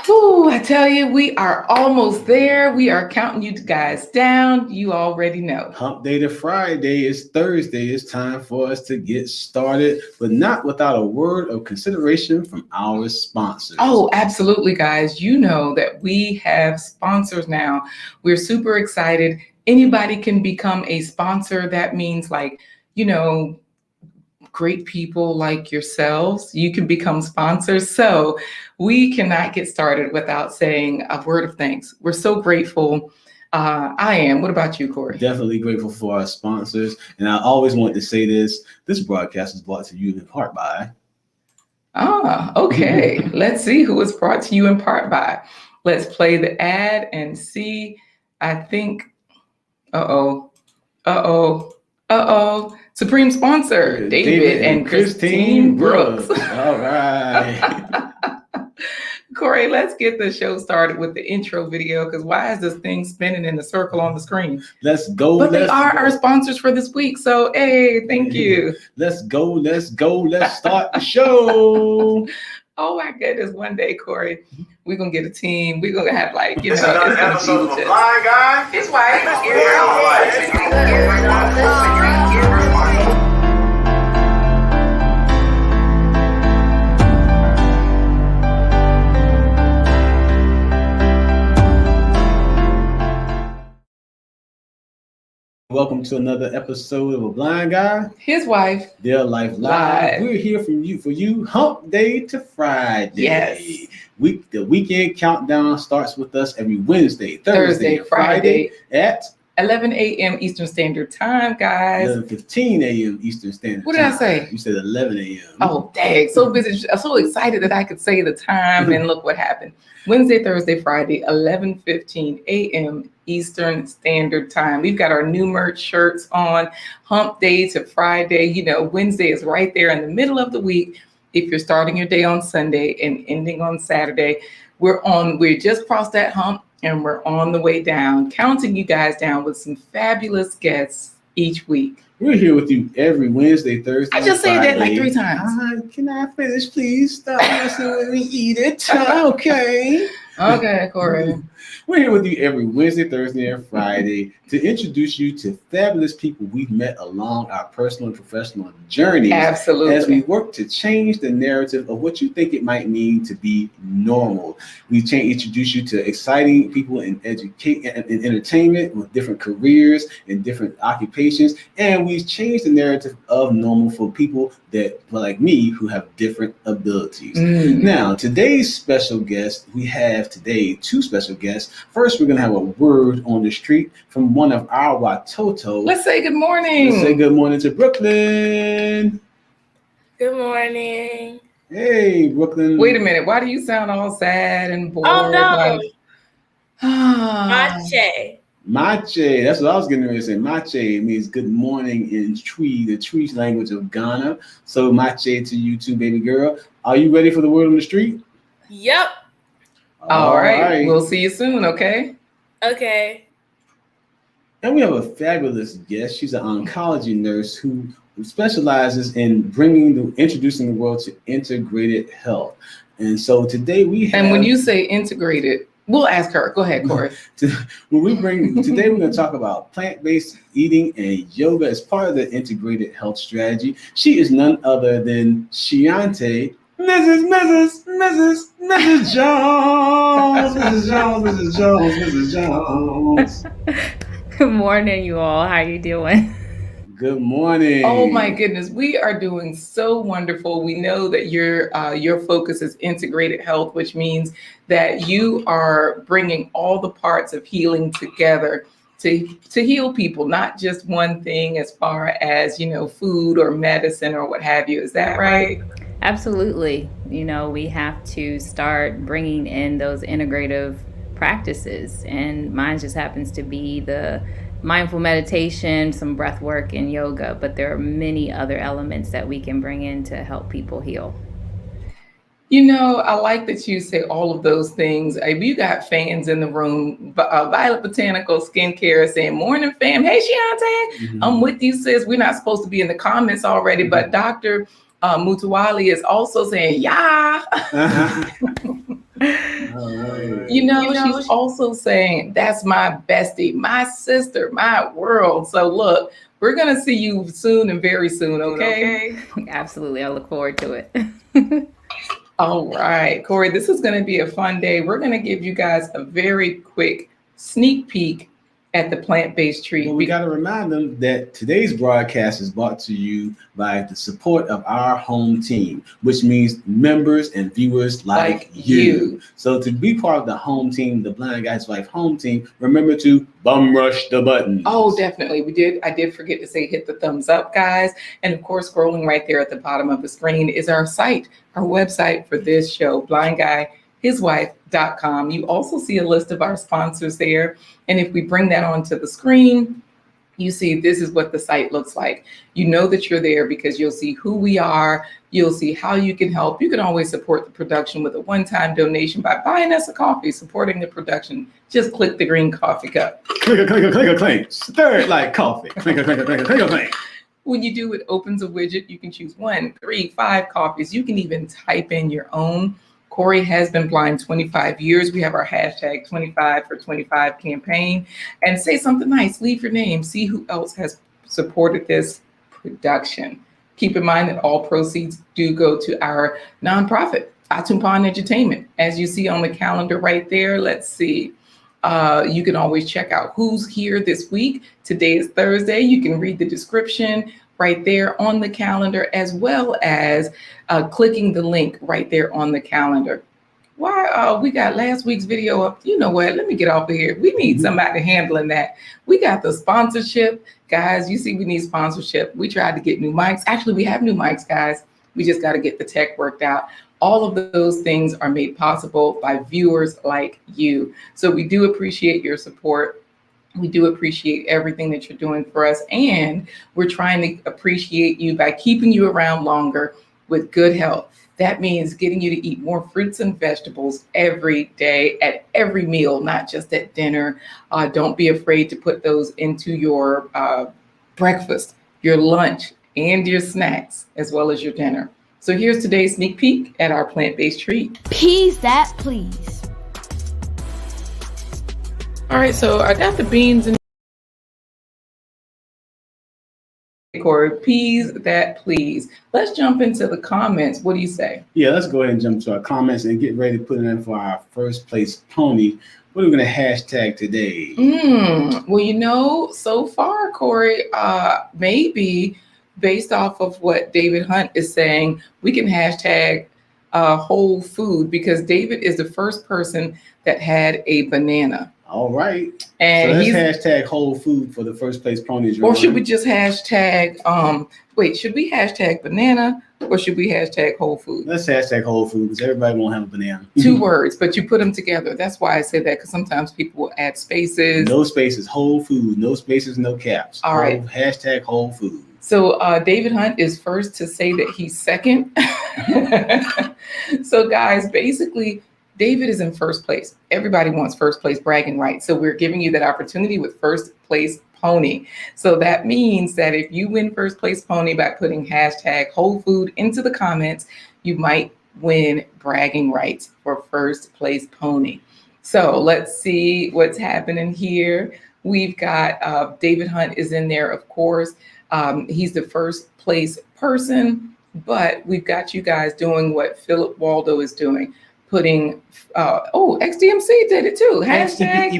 Ooh, I tell you, we are almost there. We are counting you guys down. You already know. Hump Day to Friday is Thursday. It's time for us to get started, but not without a word of consideration from our sponsors. Oh, absolutely, guys. You know that we have sponsors now. We're super excited. Anybody can become a sponsor. That means, like, you know, great people like yourselves, you can become sponsors. So we cannot get started without saying a word of thanks. We're so grateful. I am. What about you, Corey? Definitely grateful for our sponsors. And I always want to say this. This broadcast is brought to you in part by... Okay. Let's see who is brought to you in part by. Let's play the ad and see. I think, uh-oh. Supreme sponsor, David and Christine Brooks. All right. Corey, let's get the show started with the intro video, because why is this thing spinning in the circle on the screen? Let's go. But they are our sponsors for this week. So, hey, thank you. Let's go. Let's start the show. Oh my goodness. One day, Corey, we're going to get a team. We're going to have It's another episode of Blind Guy. His wife. Welcome to another episode of A Blind Guy, His Wife, Their Life Live. We're here for you, Hump Day to Friday. Yes. The weekend countdown starts with us every Wednesday, Thursday, Friday at 11 a.m. Eastern Standard Time, guys. 11:15 a.m. Eastern Standard Time. What did I say? You said 11 a.m. Oh, dang. So busy. I'm so excited that I could say the time, and look what happened. Wednesday, Thursday, Friday, 11:15 a.m. Eastern Standard Time. We've got our new merch shirts on. Hump Day to Friday. You know, Wednesday is right there in the middle of the week. If you're starting your day on Sunday and ending on Saturday, we just crossed that hump and we're on the way down, counting you guys down with some fabulous guests each week. We're here with you every Wednesday, Thursday. I just said that like 3 times. Can I finish, please? Stop messing with me. Eat it. Okay. Okay, Corey. We're here with you every Wednesday, Thursday, and Friday to introduce you to fabulous people we've met along our personal and professional journeys. Absolutely. As we work to change the narrative of what you think it might mean to be normal. We introduce you to exciting people in education and entertainment with different careers and different occupations. And we've changed the narrative of normal for people that, like me, who have different abilities. Now, today's special guest, we have today 2 special guests. First, we're going to have a word on the street from one of our Watoto. Let's say good morning. Let's say good morning to Brooklyn. Good morning. Hey, Brooklyn. Wait a minute. Why do you sound all sad and bored? Oh, no. Mache. Mache. That's what I was getting ready to say. Mache means good morning in Twi, the Twi language of Ghana. So Mache to you too, baby girl. Are you ready for the word on the street? Yep. All right. We'll see you soon, okay? Okay. And we have a fabulous guest. She's an oncology nurse who specializes in introducing the world to integrated health. And so today we have... And when you say integrated, we'll ask her. Go ahead, Corey. Today we're going to talk about plant-based eating and yoga as part of the integrated health strategy. She is none other than Shionta, Mrs. Jones. Good morning, you all. How you doing? Good morning. Oh my goodness, we are doing so wonderful. We know that your focus is integrated health, which means that you are bringing all the parts of healing together to heal people, not just one thing as far as, food or medicine or what have you. Is that right? Absolutely. We have to start bringing in those integrative practices, and mine just happens to be the mindful meditation, some breath work, and yoga, but there are many other elements that we can bring in to help people heal. I like that you say all of those things. You got fans in the room. Violet Botanical Skincare saying, morning, fam. Hey, Shionta. I'm with you, sis. We're not supposed to be in the comments already, but Dr. Mutawali is also saying, yeah. You know, she's also saying, that's my bestie, my sister, my world. So look, we're going to see you soon and very soon, okay? Absolutely. I look forward to it. All right, Corey, this is going to be a fun day. We're going to give you guys a very quick sneak peek at the plant-based treat. But we got to remind them that today's broadcast is brought to you by the support of our home team, which means members and viewers like you. So to be part of the home team, the Blind Guy's Wife home team, remember to bum rush the button. Oh, definitely. I did forget to say hit the thumbs up, guys. And of course, scrolling right there at the bottom of the screen is our site, our website for this show, blindguyhiswife.com. You also see a list of our sponsors there. And if we bring that onto the screen, you see this is what the site looks like. You know that you're there because you'll see who we are. You'll see how you can help. You can always support the production with a one-time donation by buying us a coffee, supporting the production. Just click the green coffee cup. Clink, clink, clink, clink. Stir it like coffee. Clink, clink, clink, clink, clink. When you do, it opens a widget. You can choose 1, 3, 5 coffees. You can even type in your own. Corey has been blind 25 years. We have our hashtag 25 for 25 campaign. And say something nice. Leave your name. See who else has supported this production. Keep in mind that all proceeds do go to our nonprofit, Atumpan Entertainment. As you see on the calendar right there, let's see. You can always check out who's here this week. Today is Thursday. You can read the description right there on the calendar, as well as clicking the link right there on the calendar. Why? We got last week's video up. You know what? Let me get off of here. We need somebody handling that. We got the sponsorship. Guys, you see we need sponsorship. We tried to get new mics. Actually, we have new mics, guys. We just got to get the tech worked out. All of those things are made possible by viewers like you. So we do appreciate your support. We do appreciate everything that you're doing for us. And we're trying to appreciate you by keeping you around longer with good health. That means getting you to eat more fruits and vegetables every day at every meal, not just at dinner. Don't be afraid to put those into your breakfast, your lunch, and your snacks, as well as your dinner. So here's today's sneak peek at our plant-based treat. Peas that please. All right, so I got the beans and Corey, peas that please. Let's jump into the comments. What do you say? Yeah, let's go ahead and jump to our comments and get ready to put it in for our first place pony. What are we going to hashtag today? Well, you know, so far, Corey, maybe based off of what David Hunt is saying, we can hashtag whole food because David is the first person that had a banana. All right. And so let's hashtag whole food for the first place ponies. Or should we just hashtag, should we hashtag banana or should we hashtag whole food? Let's hashtag whole food because everybody won't have a banana. 2 words, but you put them together. That's why I say that, because sometimes people will add spaces. No spaces, whole food, no spaces, no caps. All right. Hashtag whole food. So David Hunt is first to say that he's second. So guys, basically, David is in first place. Everybody wants first place bragging rights. So we're giving you that opportunity with first place pony. So that means that if you win first place pony by putting hashtag whole food into the comments, you might win bragging rights for first place pony. So let's see what's happening here. We've got David Hunt is in there, of course. He's the first place person, but we've got you guys doing what Philip Waldo is doing. Putting, XDMC did it too. Hashtag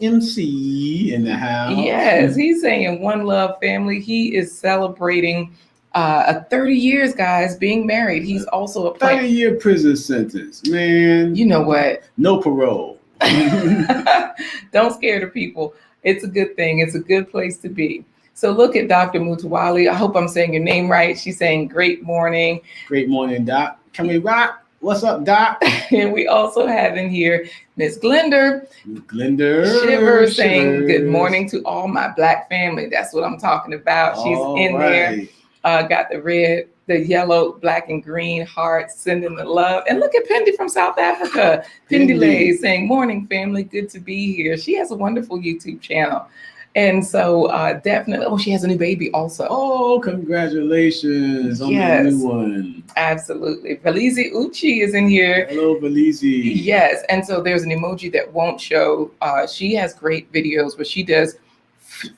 MC in the house. Yes, he's saying one love family. He is celebrating 30 years, guys, being married. He's also a 30-year prison sentence, man. You know what? No parole. Don't scare the people. It's a good thing. It's a good place to be. So look at Dr. Mutawali. I hope I'm saying your name right. She's saying great morning. Great morning, Doc. Can we rock? What's up, Doc? And we also have in here Miss Glender. Shiver saying good morning to all my Black family. That's what I'm talking about. She's in there. Got the red, the yellow, black, and green hearts sending the love. And look at Pendy from South Africa. Pendy Lay saying, morning, family. Good to be here. She has a wonderful YouTube channel. And so definitely, she has a new baby also. Oh, congratulations on the Yes. new one. Absolutely. Valizi Uchi is in here. Hello, Belize. Yes. And so there's an emoji that won't show. She has great videos where she does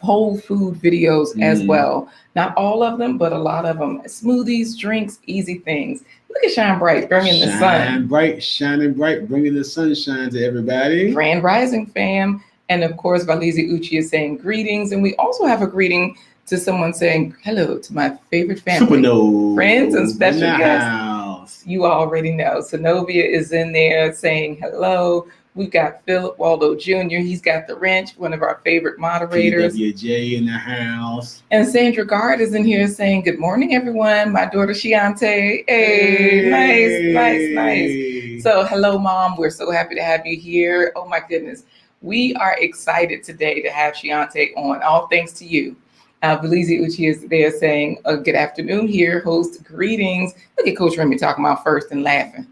whole food videos as well. Not all of them, but a lot of them. Smoothies, drinks, easy things. Look at Shine Bright, bringing the sun. Shining bright, bringing the sunshine to everybody. Grand Rising fam. And of course, Valizi Uchi is saying greetings. And we also have a greeting to someone saying hello to my favorite family. Supernova. Friends and special guests. House. You already know. Zenobia is in there saying hello. We've got Philip Waldo Jr. He's got the wrench, one of our favorite moderators. Shionta J in the house. And Sandra Gard is in here saying, good morning, everyone. My daughter, Shionta. Hey, nice. So hello, Mom. We're so happy to have you here. Oh, my goodness. We are excited today to have Shionta on. All thanks to you. Belize Uchi is there saying, good afternoon here, host, greetings. Look at Coach Remy talking about first and laughing.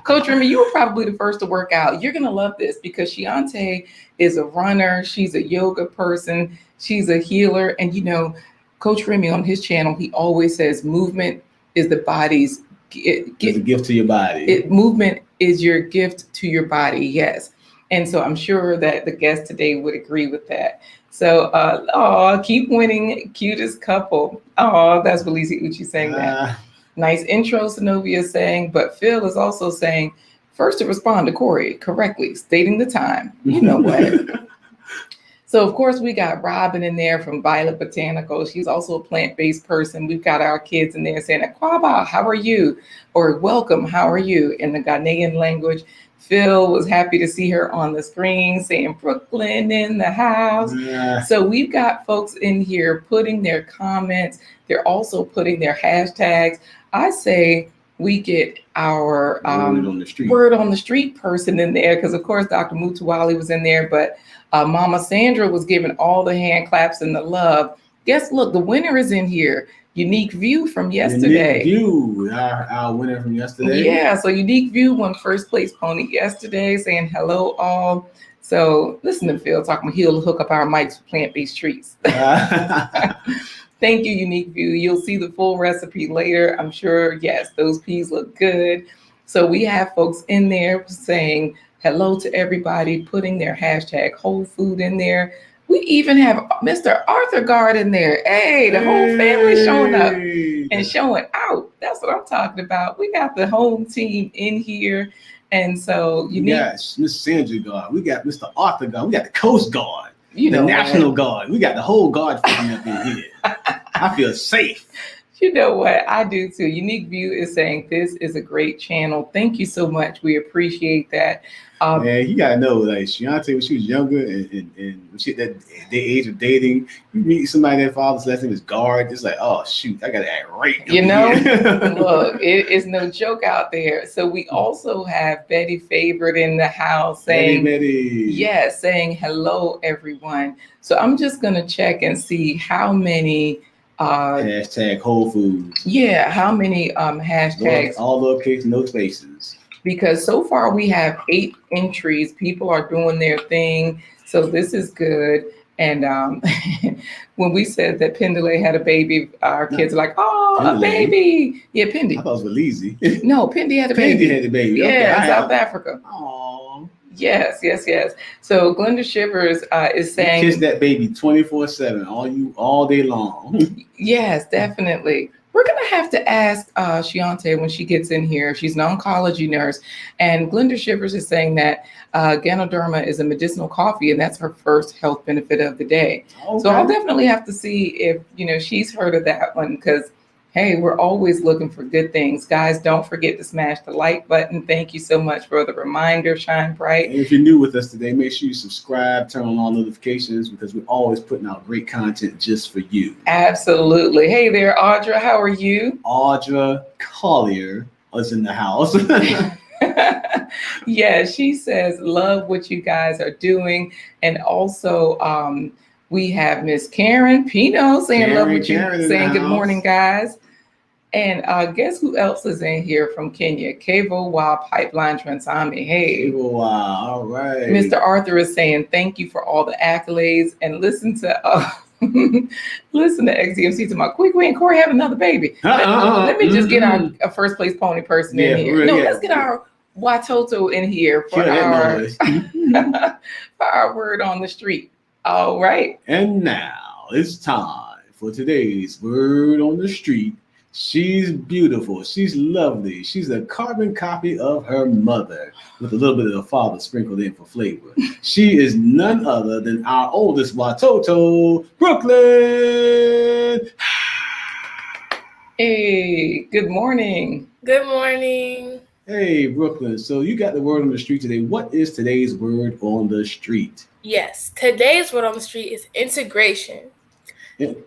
Coach Remy, you were probably the first to work out. You're going to love this because Shionta is a runner. She's a yoga person. She's a healer. And, you know, Coach Remy on his channel, he always says movement is the body's it's a gift to your body. Movement is your gift to your body, yes. And so I'm sure that the guest today would agree with that. So, keep winning, cutest couple. Oh, that's Belize Uchi saying that. Nice intro, Zenobia saying, but Phil is also saying, first to respond to Corey correctly, stating the time. You know what? So, of course, we got Robin in there from Violet Botanical. She's also a plant-based person. We've got our kids in there saying, Akwaba, how are you? Or welcome, how are you? In the Ghanaian language. Phil was happy to see her on the screen saying Brooklyn in the house. Yeah. So we've got folks in here putting their comments. They're also putting their hashtags. I say we get our word on the street person in there because, of course, Dr. Mutawali was in there, but Mama Sandra was giving all the hand claps and the love. Guess, look, the winner is in here. Unique View from yesterday. Unique View, our winner from yesterday. Yeah, so Unique View won first place pony yesterday, saying hello all. So listen to Phil talking about he'll hook up our mics for plant-based treats. Thank you, Unique View. You'll see the full recipe later. I'm sure, yes, those peas look good. So we have folks in there saying hello to everybody, putting their hashtag whole food in there. We even have Mr. Arthur Guard in there. Hey, the whole family showing up and showing out. That's what I'm talking about. We got the home team in here. And so you got Miss Sandra Guard. We got Mr. Arthur Guard. We got the Coast Guard. The National Guard. We got the whole guard family up in here. I feel safe. You know what? I do too. Unique View is saying this is a great channel. Thank you so much. We appreciate that. Man, you gotta know, like Shionta, when she was younger and when she at the age of dating, you meet somebody that father's last name is Guard. It's like, oh shoot, I gotta act right. You know, look, it is no joke out there. So we also have Betty Favorite in the house saying, Betty. Yes, saying hello, everyone. So I'm just gonna check and see how many. Hashtag Whole Foods. Yeah, how many hashtags? All lowercase, no spaces. Because so far we have 8 entries. People are doing their thing. So this is good. And when we said that Pendley had a baby, our kids are like, oh, Pendley. A baby. Yeah, Pendy. I thought it was Belize. No, Pendy had a baby. Pendy had a baby. Yeah, okay, in South Africa. Aww. Yes. So Glenda Shivers is saying, kiss that baby 24/7, all day long. Yes, definitely. We're gonna have to ask Shionta when she gets in here. She's an oncology nurse, and Glenda Shivers is saying that Ganoderma is a medicinal coffee, and that's her first health benefit of the day. Okay. So I'll definitely have to see if she's heard of that one because. Hey, we're always looking for good things. Guys, don't forget to smash the like button. Thank you so much for the reminder, Shine Bright. And if you're new with us today, make sure you subscribe, turn on all notifications because we're always putting out great content just for you. Absolutely. Hey there, Audra. How are you? Audra Collier is in the house. Yeah, she says, love what you guys are doing. And also, we have Miss Karen Pino saying love what you saying good morning, guys. And guess who else is in here from Kenya? Kevo Wa Pipeline Transami. Hey, Wow, all right. Mr. Arthur is saying thank you for all the accolades, and listen to listen to XDMC to my quick and Corey have another baby. Let me just get our first place pony person in here. Really, let's get our Watoto in here for for our word on the street. All right. And now it's time for today's word on the street. She's beautiful. She's lovely. She's a carbon copy of her mother with a little bit of the father sprinkled in for flavor. She is none other than our oldest Watoto, Brooklyn. Hey, good morning. Good morning. Hey, Brooklyn. So you got the word on the street today. What is today's word on the street? Yes, today's word on the street is integration.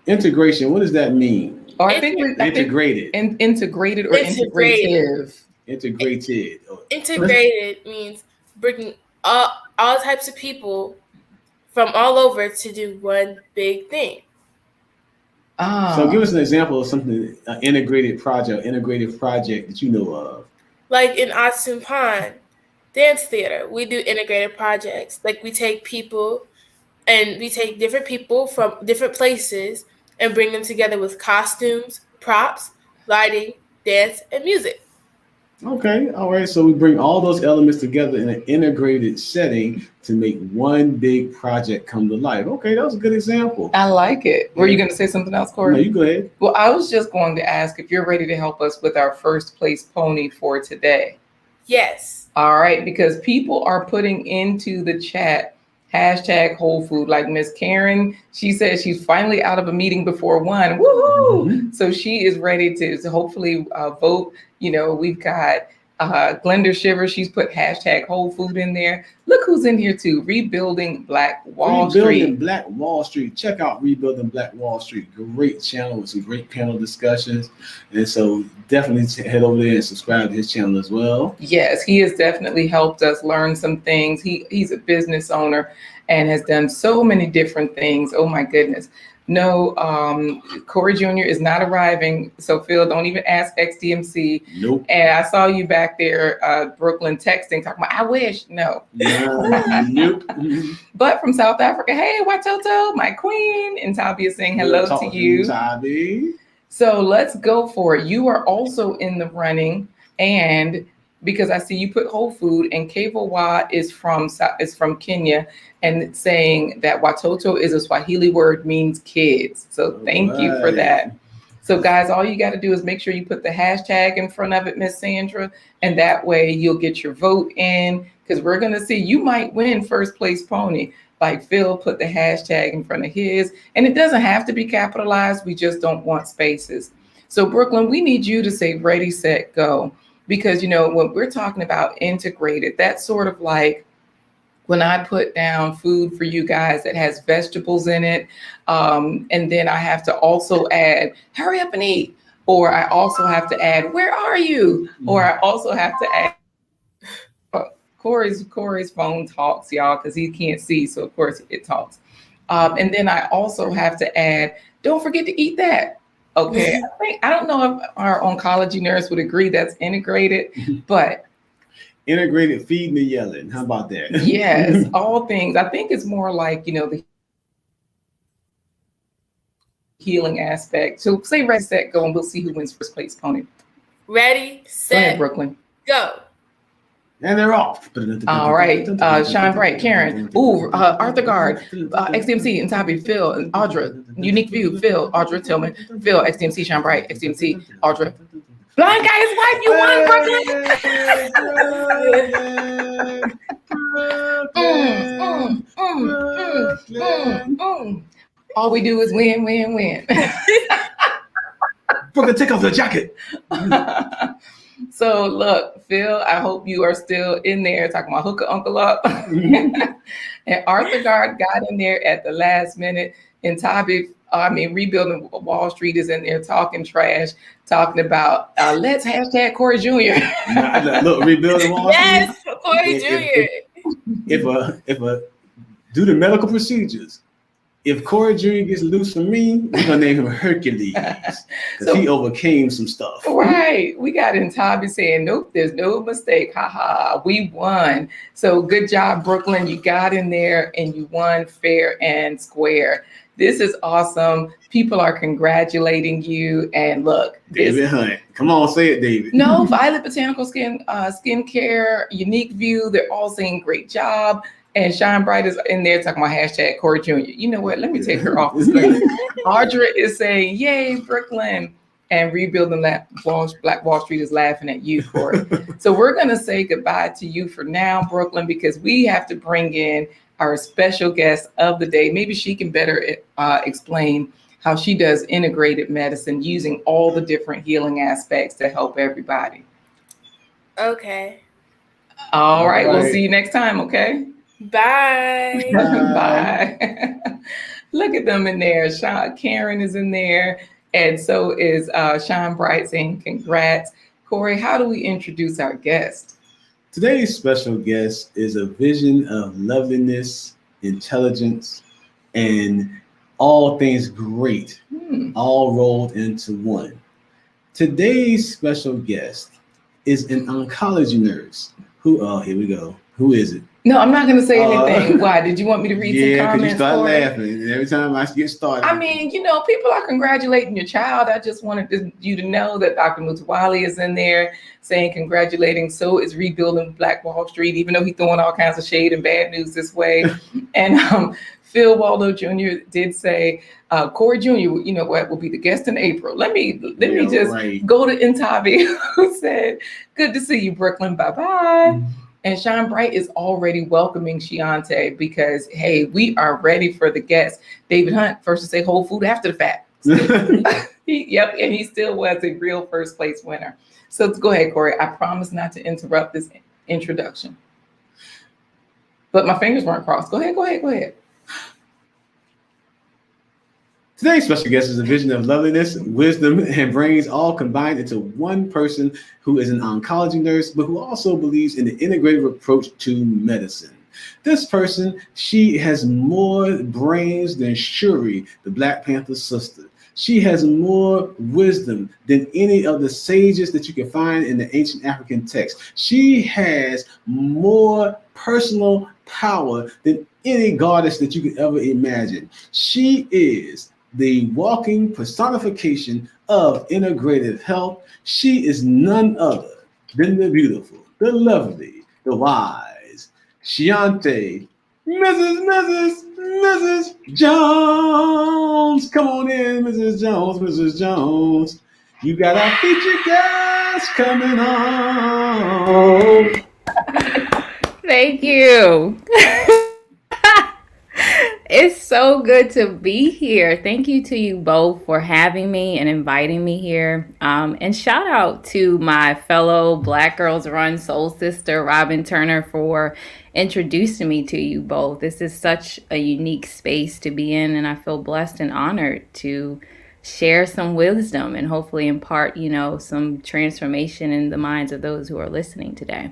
Integration. What does that mean? Or I think integrated. Integrated or integrative. Integrated. Integrated means bringing all types of people from all over to do one big thing. So give us an example of something, an integrative project that you know of. Like in Atsun Pond Dance Theater, we do integrated projects. Like we take people and we take different people from different places and bring them together with costumes, props, lighting, dance, and music. Okay, all right. So we bring all those elements together in an integrated setting to make one big project come to life. Okay, that was a good example. I like it. Were you going to say something else, Corey? No, you go ahead. Well, I was just going to ask if you're ready to help us with our first place pony for today. Yes. All right, because people are putting into the chat hashtag Whole Food, like Miss Karen. She says she's finally out of a meeting before 1. Woohoo! Mm-hmm. So she is ready to hopefully vote. You know, we've got Glenda Shiver. She's put hashtag Whole Food in there. Look who's in here too. Rebuilding Black Wall Street. Rebuilding Black Wall Street. Check out Rebuilding Black Wall Street. Great channel with some great panel discussions. And so definitely head over there and subscribe to his channel as well. Yes, he has definitely helped us learn some things. He's a business owner and has done so many different things. Oh my goodness. No, Corey Jr. is not arriving. So Phil, don't even ask XDMC. Nope. And I saw you back there, Brooklyn, texting, talking about, I wish. No. Nope. But from South Africa, hey, Watoto, my queen. And Tabi is saying hello to you. Tabi. So let's go for it. You are also in the running. And because I see you put Whole Food, and Kevowa is from Kenya, and it's saying that Watoto is a Swahili word, means kids. So thank you for that. So guys, all you got to do is make sure you put the hashtag in front of it, Miss Sandra, and that way you'll get your vote in, because we're going to see, you might win first place pony. Like Phil put the hashtag in front of his, and it doesn't have to be capitalized. We just don't want spaces. So Brooklyn, we need you to say ready, set, go. Because, you know, when we're talking about integrated, that's sort of like when I put down food for you guys that has vegetables in it, and then I have to also add, hurry up and eat. Or I also have to add, where are you? Or I also have to add, Corey's phone talks, y'all, because he can't see. So, of course, it talks. And then I also have to add, don't forget to eat that. Okay, I don't know if our oncology nurse would agree that's integrated, but integrated feeding and yelling. How about that? Yes, all things. I think it's more like, you know, the healing aspect. So say ready, set, go, and we'll see who wins first place pony. Ready, set, go ahead, Brooklyn. Go. And they're off. All right. Shine Bright, Karen. Ooh, Arthur Guard, XDMC, and Tabi, Phil, and Audra. Unique View, Phil, Audra Tillman, Phil, XDMC, Shine Bright, XDMC, Audra. Blind Guy's Wife, you won, Brooklyn. All we do is win, win, win. Brooklyn, take off the jacket. So look, Phil, I hope you are still in there talking about hook a uncle up. And Arthur Guard got in there at the last minute. And Tabi, Rebuilding Wall Street is in there talking trash, talking about let's hashtag Corey Jr. Look, Rebuilding Wall Street. Yes, Corey Jr. If a do the medical procedures if Corey Jr. gets loose from me, we're gonna name him Hercules because he overcame some stuff. Right. We got Intabi saying, nope, there's no mistake. Haha, we won. So good job, Brooklyn. You got in there and you won fair and square. This is awesome. People are congratulating you. And look, David Hunt. Come on, say it, David. No, Violet Botanical Skincare, Unique View. They're all saying great job. And Shine Bright is in there talking about hashtag Corey Jr. You know what? Let me take her off the screen. Audra is saying, yay, Brooklyn. And Rebuilding Black Wall Street is laughing at you, Corey. So we're going to say goodbye to you for now, Brooklyn, because we have to bring in our special guest of the day. Maybe she can better explain how she does integrated medicine using all the different healing aspects to help everybody. Okay. All right. We'll see you next time, okay? Bye. Bye. Look at them in there. Karen is in there. And so is Shine Bright saying congrats. Corey, how do we introduce our guest? Today's special guest is a vision of loveliness, intelligence, and all things great, all rolled into one. Today's special guest is an oncology nurse here we go. Who is it? No, I'm not going to say anything. Why? Did you want me to read some comments? Yeah, because you start laughing every time I get started. I mean, people are congratulating your child. I just wanted you to know that Dr. Mutawali is in there saying congratulating. So is Rebuilding Black Wall Street, even though he's throwing all kinds of shade and bad news this way. And Phil Waldo Jr. did say, Corey Jr., you know what, will be the guest in April. Let me just go to Intavi, who said, good to see you, Brooklyn. Bye-bye. And Shine Bright is already welcoming Shionta because, hey, we are ready for the guest. David Hunt, first to say whole food after the fact. Yep, and he still was a real first place winner. So go ahead, Corey. I promise not to interrupt this introduction. But my fingers weren't crossed. Go ahead. Today's special guest is a vision of loveliness, wisdom, and brains all combined into one person who is an oncology nurse, but who also believes in the integrative approach to medicine. This person, she has more brains than Shuri, the Black Panther sister. She has more wisdom than any of the sages that you can find in the ancient African texts. She has more personal power than any goddess that you could ever imagine. She is the walking personification of integrative health. She is none other than the beautiful, the lovely, the wise, Shionta, Mrs. Jones. Come on in, Mrs. Jones. You got our featured guest coming on. Thank you. It's so good to be here. Thank you to you both for having me and inviting me here. And shout out to my fellow Black Girls Run soul sister, Robin Turner, for introducing me to you both. This is such a unique space to be in, and I feel blessed and honored to share some wisdom and hopefully impart, some transformation in the minds of those who are listening today.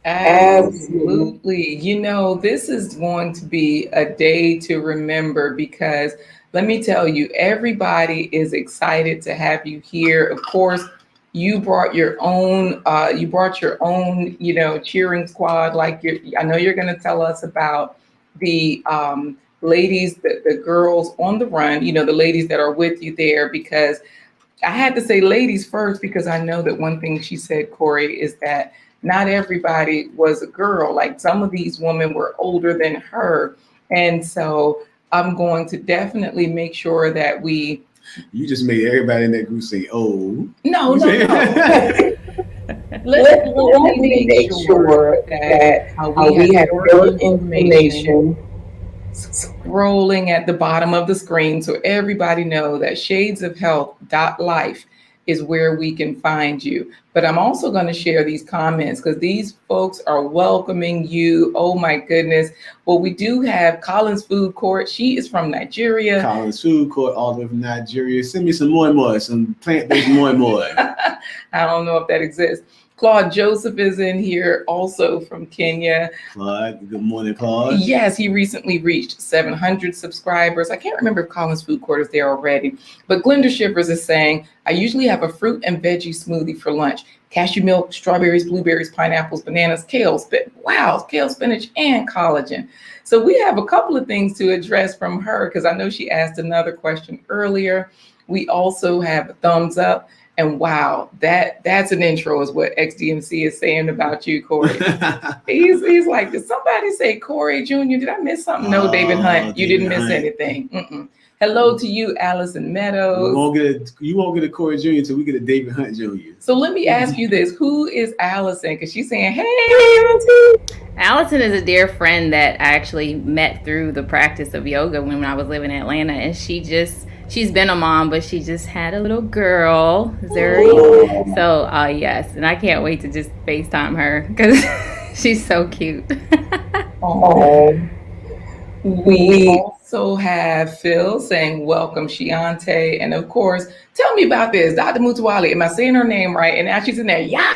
Absolutely. This is going to be a day to remember because let me tell you, everybody is excited to have you here. Of course, you brought your own, cheering squad. I know you're going to tell us about the ladies, the girls on the run, the ladies that are with you there, because I had to say ladies first, because I know that one thing she said, Corey, is that not everybody was a girl. Like some of these women were older than her. And so I'm going to definitely make sure that we... You just made everybody in that group say, oh. No. Let me make sure that we have your information scrolling at the bottom of the screen so everybody know that shadesofhealth.life is where we can find you. But I'm also going to share these comments because these folks are welcoming you. Oh my goodness. Well, we do have Collins Food Court. She is from Nigeria. Collins Food Court, all the way from Nigeria. Send me some more, some plant-based more. I don't know if that exists. Claude Joseph is in here also from Kenya. Claude, good morning, Claude. Yes, he recently reached 700 subscribers. I can't remember if Collins Food Court is there already. But Glenda Shivers is saying, I usually have a fruit and veggie smoothie for lunch. Cashew milk, strawberries, blueberries, pineapples, bananas, kale, spinach, and collagen. So we have a couple of things to address from her because I know she asked another question earlier. We also have a thumbs up. And wow, that's an intro is what XDMC is saying about you, Corey. he's like, did somebody say Corey Jr.? Did I miss something? No, David Hunt, you didn't miss anything. Mm-mm. Hello to you, Allison Meadows. You won't get a Corey Jr. until we get a David Hunt Jr. So let me ask you this. Who is Allison? Because she's saying, hey, Auntie. Allison is a dear friend that I actually met through the practice of yoga when I was living in Atlanta. And she's been a mom, but she just had a little girl, Zuri. So, yes. And I can't wait to just FaceTime her because she's so cute. Oh. We also have Phil saying, welcome, Shionta. And of course, tell me about this. Dr. Mutawali, am I saying her name right? And now she's in there, yeah.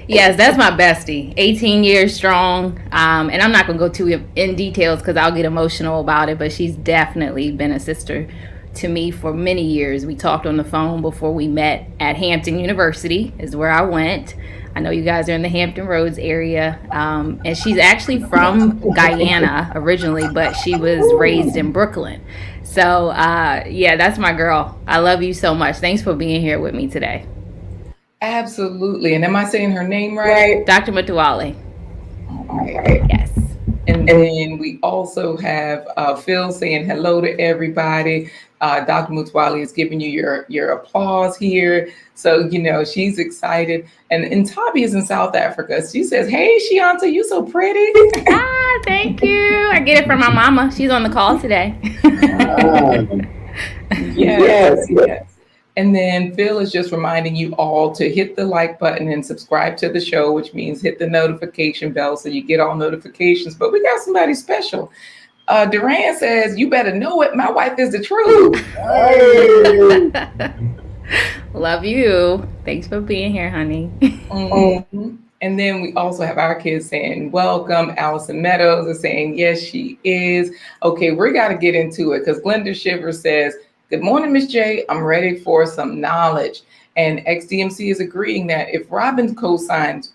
Yes, that's my bestie, 18 years strong. And I'm not going to go too in details because I'll get emotional about it, but she's definitely been a sister to me for many years. We talked on the phone before we met at Hampton University is where I went. I know you guys are in the Hampton Roads area. And she's actually from Guyana originally, but she was raised in Brooklyn. So, yeah, that's my girl. I love you so much. Thanks for being here with me today. Absolutely. And am I saying her name right? Dr. Mutawali. All right. Yes. And then we also have Phil saying hello to everybody. Dr. Mutawali is giving you your applause here. So, she's excited. And Tabi is in South Africa. She says, hey, Shionta, you so pretty. Thank you. I get it from my mama. She's on the call today. Yes. And then Phil is just reminding you all to hit the like button and subscribe to the show, which means hit the notification bell so you get all notifications. But we got somebody special. Duran says, you better know it. My wife is the truth. Love you. Thanks for being here, honey. Mm-hmm. And then we also have our kids saying, welcome. Allison Meadows is saying, yes, she is. Okay, we got to get into it because Glenda Shiver says, good morning, Miss J. I'm ready for some knowledge. And XDMC is agreeing that if Robin co-signs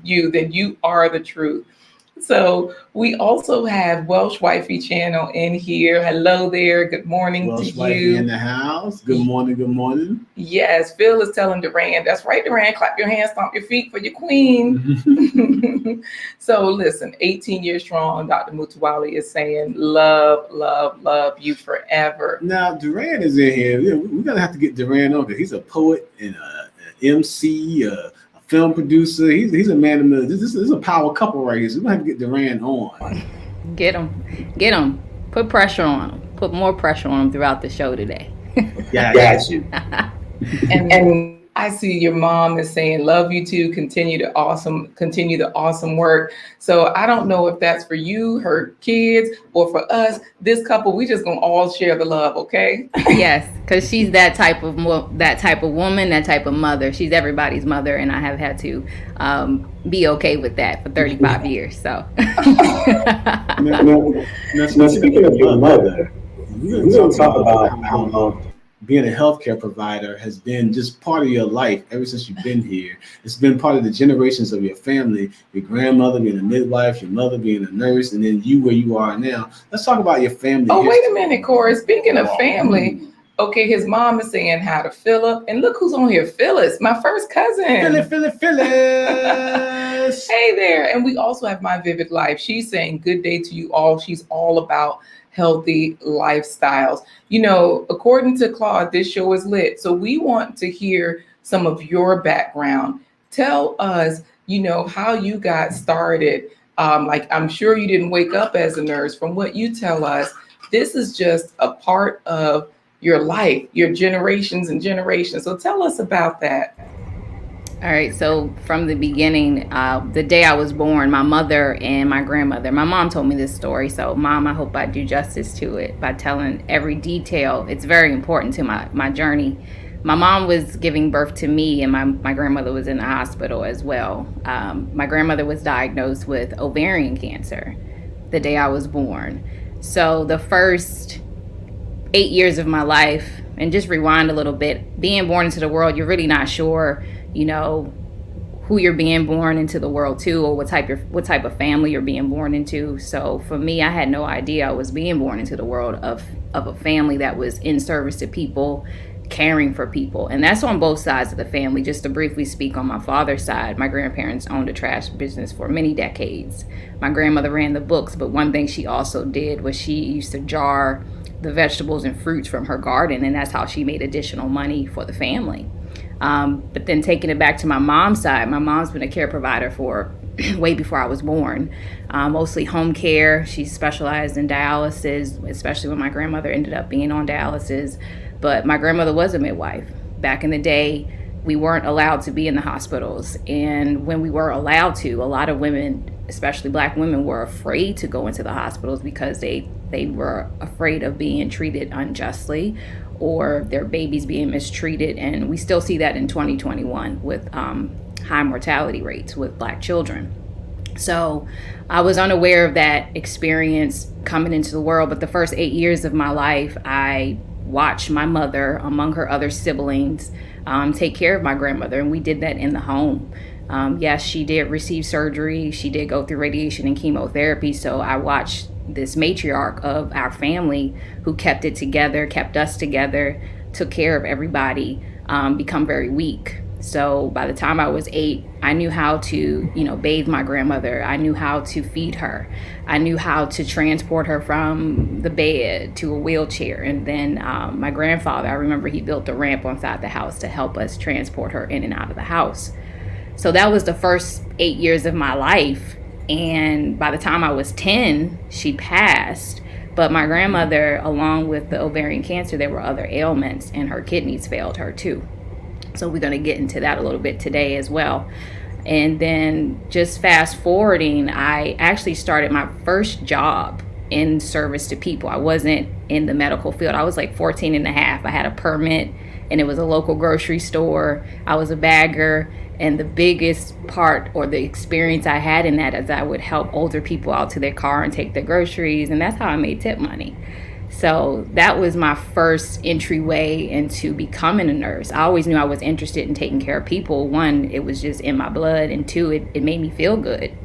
you, then you are the truth. So we also have Welsh Wifey channel in here. Hello there. Good morning Welsh to Wifey you. in the house. Good morning. Good morning. Yes, Phil is telling Duran. That's right, Duran. Clap your hands, stomp your feet for your queen. So listen, 18 years strong. Dr. Mutawali is saying, love, love, love you forever. Now, Duran is in here. We're going to have to get Duran on because he's a poet and an MC, film producer. He's a man of the. This is a power couple right here. So we're gonna have to get Duran on. Get him. Put pressure on him. Put more pressure on him throughout the show today. Yeah, I got you. And I see your mom is saying, love you too. Continue the awesome work. So I don't know if that's for you, her kids, or for us, this couple. We just gonna all share the love, okay? Yes, because she's that type of woman, that type of mother. She's everybody's mother, and I have had to be okay with that for 35 years. So. Now, speaking of your mother, we're gonna talk about how being a healthcare provider has been just part of your life ever since you've been here. It's been part of the generations of your family, your grandmother being a midwife, your mother being a nurse, and then you where you are now. Let's talk about your family. Oh, wait a minute, Corey. Speaking of family, okay, his mom is saying hi to Philip. And look who's on here, Phyllis, my first cousin. Phyllis. Hey there. And we also have My Vivid Life. She's saying good day to you all. She's all about healthy lifestyles. According to Claude, this show is lit. So we want to hear some of your background. Tell us, how you got started. I'm sure you didn't wake up as a nurse. From what you tell us, this is just a part of your life, your generations and generations. So tell us about that. All right. So from the beginning, the day I was born, my mother and my grandmother, my mom told me this story. So Mom, I hope I do justice to it by telling every detail. It's very important to my journey. my mom was giving birth to me, and my grandmother was in the hospital as well. My grandmother was diagnosed with ovarian cancer the day I was born. So the first 8 years of my life, and just rewind a little bit, being born into the world, you're really not sure, who you're being born into the world to, or what type of family you're being born into. So for me, I had no idea I was being born into the world of a family that was in service to people, caring for people. And that's on both sides of the family. Just to briefly speak, on my father's side, my grandparents owned a trash business for many decades. My grandmother ran the books, but one thing she also did was she used to jar the vegetables and fruits from her garden, and that's how she made additional money for the family. But then taking it back to my mom's side, my mom's been a care provider for way before I was born, mostly home care. She specialized in dialysis, especially when my grandmother ended up being on dialysis. But my grandmother was a midwife. Back in the day, we weren't allowed to be in the hospitals. And when we were allowed to, a lot of women, especially Black women, were afraid to go into the hospitals because they were afraid of being treated unjustly or their babies being mistreated. And we still see that in 2021 with high mortality rates with Black children. So I was unaware of that experience coming into the world. But the first 8 years of my life, I watched my mother, among her other siblings, take care of my grandmother. And we did that in the home. Yes, she did receive surgery. She did go through radiation and chemotherapy. So I watched this matriarch of our family who kept it together, kept us together, took care of everybody, become very weak. So by the time I was 8, I knew how to, bathe my grandmother. I knew how to feed her. I knew how to transport her from the bed to a wheelchair. And then my grandfather, I remember he built a ramp on side the house to help us transport her in and out of the house. So that was the first 8 years of my life. And by the time I was 10, she passed. But my grandmother, along with the ovarian cancer, there were other ailments, and her kidneys failed her too. So we're going to get into that a little bit today as well. And then just fast forwarding, I actually started my first job in service to people. I wasn't in the medical field. I was like 14 and a half. I had a permit, and it was a local grocery store. I was a bagger. And the biggest part, or the experience I had in that, is I would help older people out to their car and take their groceries. And that's how I made tip money. So that was my first entryway into becoming a nurse. I always knew I was interested in taking care of people. One, it was just in my blood. And two, it made me feel good.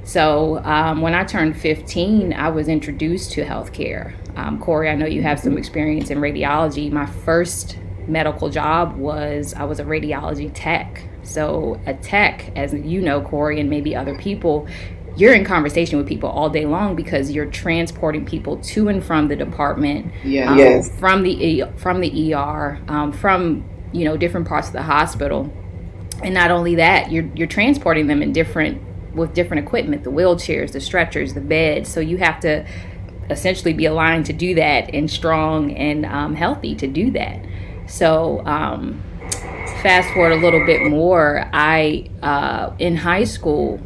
So when I turned 15, I was introduced to healthcare. Corey, I know you have some experience in radiology. My first medical job I was a radiology tech. So a tech, as you know, Corey, and maybe other people, you're in conversation with people all day long because you're transporting people to and from the department, from the ER, from different parts of the hospital. And not only that, you're transporting them with different equipment, the wheelchairs, the stretchers, the beds. So you have to essentially be aligned to do that, and strong and healthy to do that. So fast forward a little bit more, in high school,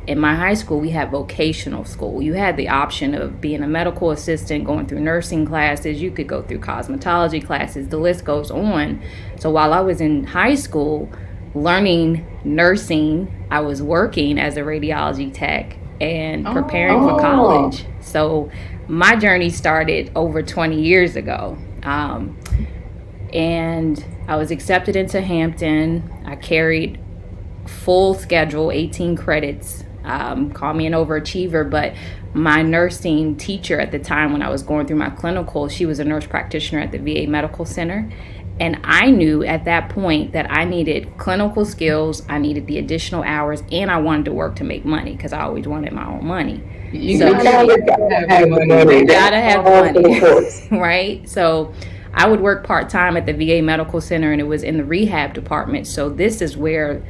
in my high school, we had vocational school. You had the option of being a medical assistant, going through nursing classes. You could go through cosmetology classes. The list goes on. So while I was in high school learning nursing, I was working as a radiology tech and preparing for college. So my journey started over 20 years ago. And I was accepted into Hampton. I carried full schedule, 18 credits. Call me an overachiever, but my nursing teacher at the time when I was going through my clinical, she was a nurse practitioner at the VA Medical Center. And I knew at that point that I needed clinical skills, I needed the additional hours, and I wanted to work to make money because I always wanted my own money. You gotta have money, right? So I would work part-time at the VA Medical Center, and it was in the rehab department. So this is where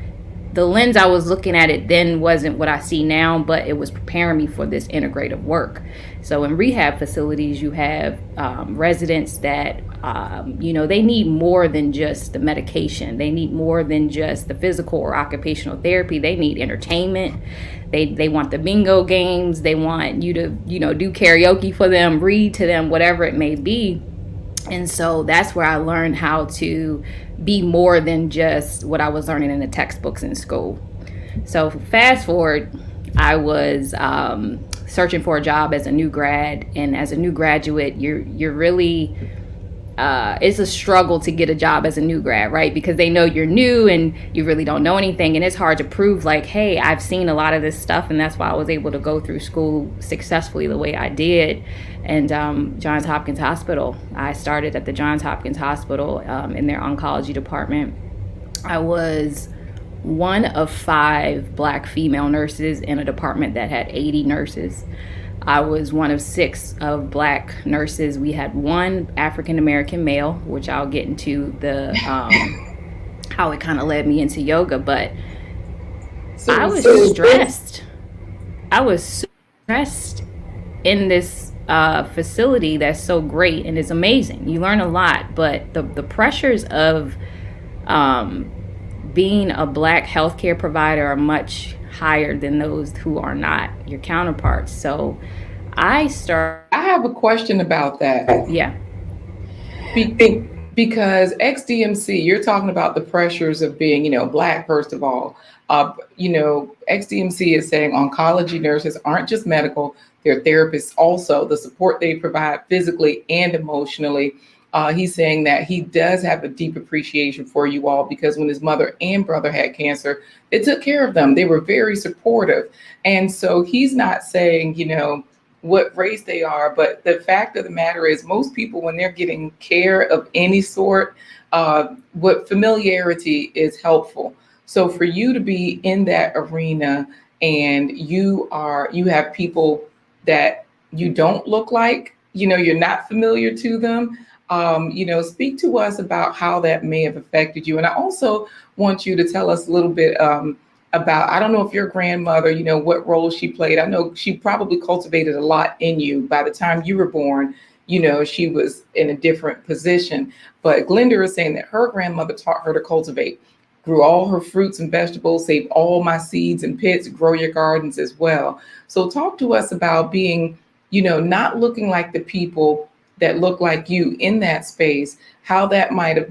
the lens I was looking at it then wasn't what I see now, but it was preparing me for this integrative work. So in rehab facilities, you have residents that, they need more than just the medication. They need more than just the physical or occupational therapy. They need entertainment. They want the bingo games. They want you to, do karaoke for them, read to them, whatever it may be. And so that's where I learned how to be more than just what I was learning in the textbooks in school. So fast forward, I was searching for a job as a new grad, and as a new graduate, you're really it's a struggle to get a job as a new grad, right? Because they know you're new and you really don't know anything, and it's hard to prove like, hey, I've seen a lot of this stuff, and that's why I was able to go through school successfully the way I did. And Johns Hopkins Hospital, I started at the Johns Hopkins Hospital in their oncology department. I was one of 5 Black female nurses in a department that had 80 nurses. I was one of 6 of Black nurses. We had 1 African American male, which I'll get into the how it kind of led me into yoga. But I was stressed. I was stressed in this facility that's so great and is amazing. You learn a lot, but the pressures of being a Black healthcare provider are much higher than those who are not your counterparts. So I have a question about that. Yeah. Because XDMC, you're talking about the pressures of being, Black, first of all. XDMC is saying oncology nurses aren't just medical, they're therapists also. The support they provide physically and emotionally. He's saying that he does have a deep appreciation for you all, because when his mother and brother had cancer, they took care of them. They were very supportive. And so he's not saying, what race they are, but the fact of the matter is most people, when they're getting care of any sort, what familiarity is helpful. So for you to be in that arena and you have people that you don't look like, you're not familiar to them. Speak to us about how that may have affected you. And I also want you to tell us a little bit about, I don't know if your grandmother, what role she played. I know she probably cultivated a lot in you. By the time you were born, she was in a different position. But Glenda is saying that her grandmother taught her to cultivate, grew all her fruits and vegetables, saved all my seeds and pits, grow your gardens as well. So talk to us about being, not looking like the people that look like you in that space, how that might have,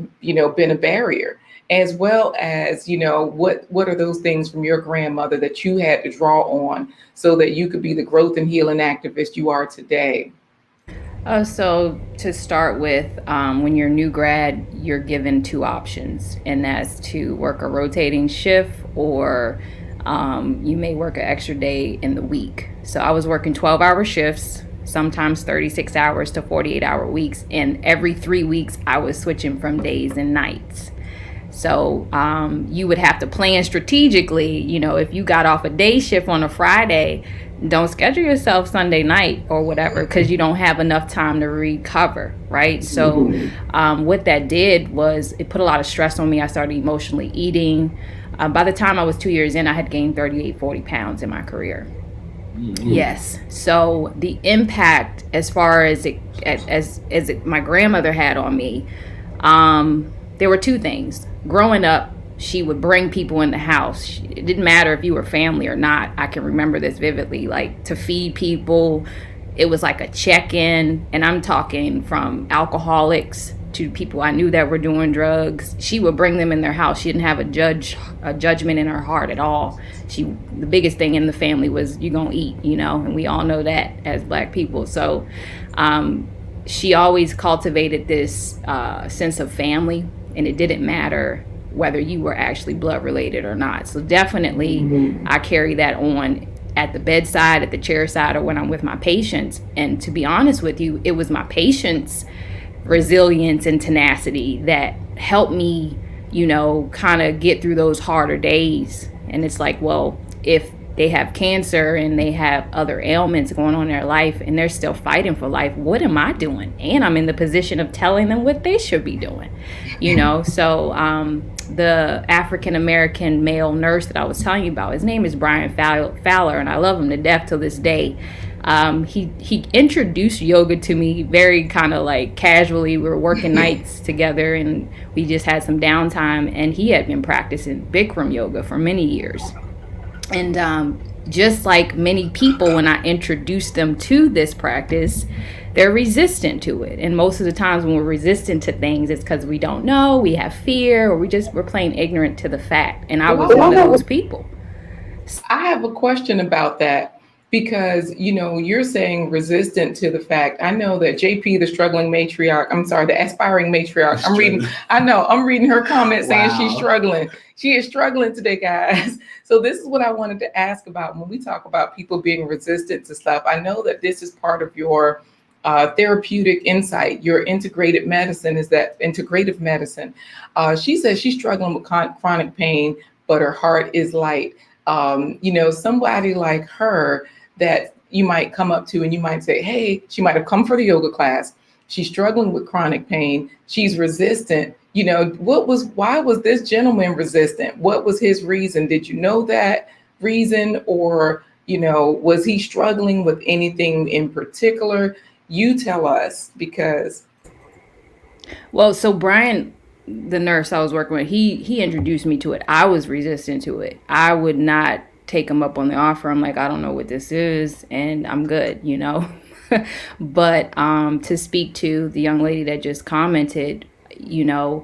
been a barrier, as well as, what are those things from your grandmother that you had to draw on so that you could be the growth and healing activist you are today? So to start with, when you're a new grad, you're given 2 options, and that's to work a rotating shift, or you may work an extra day in the week. So I was working 12-hour shifts, sometimes 36 hours to 48-hour weeks. And every 3 weeks, I was switching from days and nights. So you would have to plan strategically. If you got off a day shift on a Friday, don't schedule yourself Sunday night or whatever, because you don't have enough time to recover, right? So what that did was it put a lot of stress on me. I started emotionally eating. By the time I was 2 years in, I had gained 40 pounds in my career. Yes. So the impact as far as my grandmother had on me, there were 2 things. Growing up, she would bring people in the house. It didn't matter if you were family or not. I can remember this vividly, like to feed people. It was like a check-in, and I'm talking from alcoholics to people I knew that were doing drugs. She would bring them in their house. She didn't have a judgment in her heart at all. The biggest thing in the family was you gonna eat, and we all know that as Black people. So she always cultivated this sense of family, and it didn't matter whether you were actually blood related or not. So definitely I carry that on at the bedside, at the chair side, or when I'm with my patients. And to be honest with you, it was my patients' resilience and tenacity that helped me, kind of get through those harder days. And it's like, well, if they have cancer and they have other ailments going on in their life and they're still fighting for life, what am I doing? And I'm in the position of telling them what they should be doing, So the African-American male nurse that I was telling you about, his name is Brian Fowler, and I love him to death till this day. He introduced yoga to me very kind of like casually. We were working nights together and we just had some downtime, and he had been practicing Bikram yoga for many years. And just like many people, when I introduced them to this practice, they're resistant to it. And most of the times when we're resistant to things, it's because we don't know, we have fear, or we're plain ignorant to the fact. And I was one of those people. I have a question about that because, you're saying resistant to the fact. I know that JP, the the aspiring matriarch, I'm reading her comment saying she's struggling. She is struggling today, guys. So this is what I wanted to ask about when we talk about people being resistant to stuff. I know that this is part of your therapeutic insight. Your integrative medicine. She says she's struggling with chronic pain, but her heart is light. Somebody like her that you might come up to and you might say, hey, she might have come for the yoga class. She's struggling with chronic pain. She's resistant. Why was this gentleman resistant? What was his reason? Did you know that reason? Or, was he struggling with anything in particular? You tell us, because. Well, so Brian, the nurse I was working with, he introduced me to it. I was resistant to it. I would not take him up on the offer. I'm like, I don't know what this is, and I'm good, But to speak to the young lady that just commented, even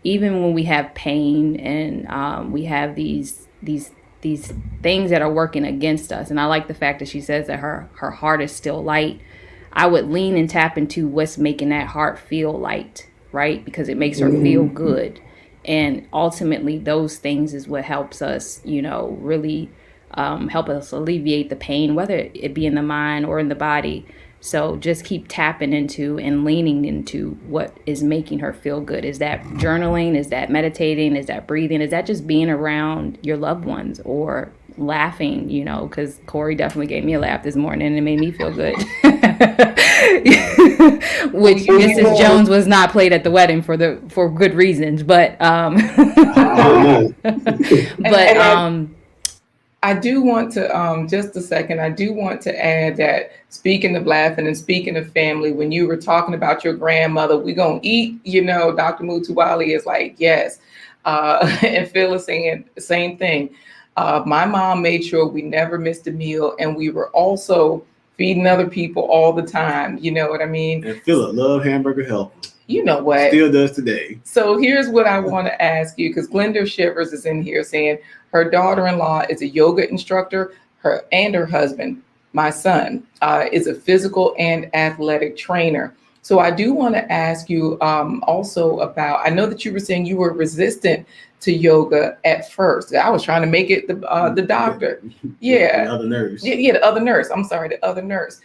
when we have pain and we have these things that are working against us, and I like the fact that she says that her heart is still light. I would lean and tap into what's making that heart feel light, right? Because it makes her feel good. And ultimately, those things is what helps us, really help us alleviate the pain, whether it be in the mind or in the body. So just keep tapping into and leaning into what is making her feel good. Is that journaling? Is that meditating? Is that breathing? Is that just being around your loved ones or laughing, because Corey definitely gave me a laugh this morning and it made me feel good. Which Mrs. Jones was not played at the wedding for good reasons, but I do want to, just a second, I do want to add that speaking of laughing and speaking of family, when you were talking about your grandmother, we gonna eat, Dr. Mutuwali is like, yes. And Phil is saying the same thing. My mom made sure we never missed a meal, and we were also feeding other people all the time. You know what I mean? And Philip loved hamburger helper. You know what? Still does today. So here's what I want to ask you, because Glenda Shivers is in here saying her daughter-in-law is a yoga instructor. Her husband, my son, is a physical and athletic trainer. So I do want to ask you also about, I know that you were saying you were resistant to yoga at first. I was trying to make it the doctor. Yeah. The other nurse. Yeah, the other nurse. I'm sorry, the other nurse.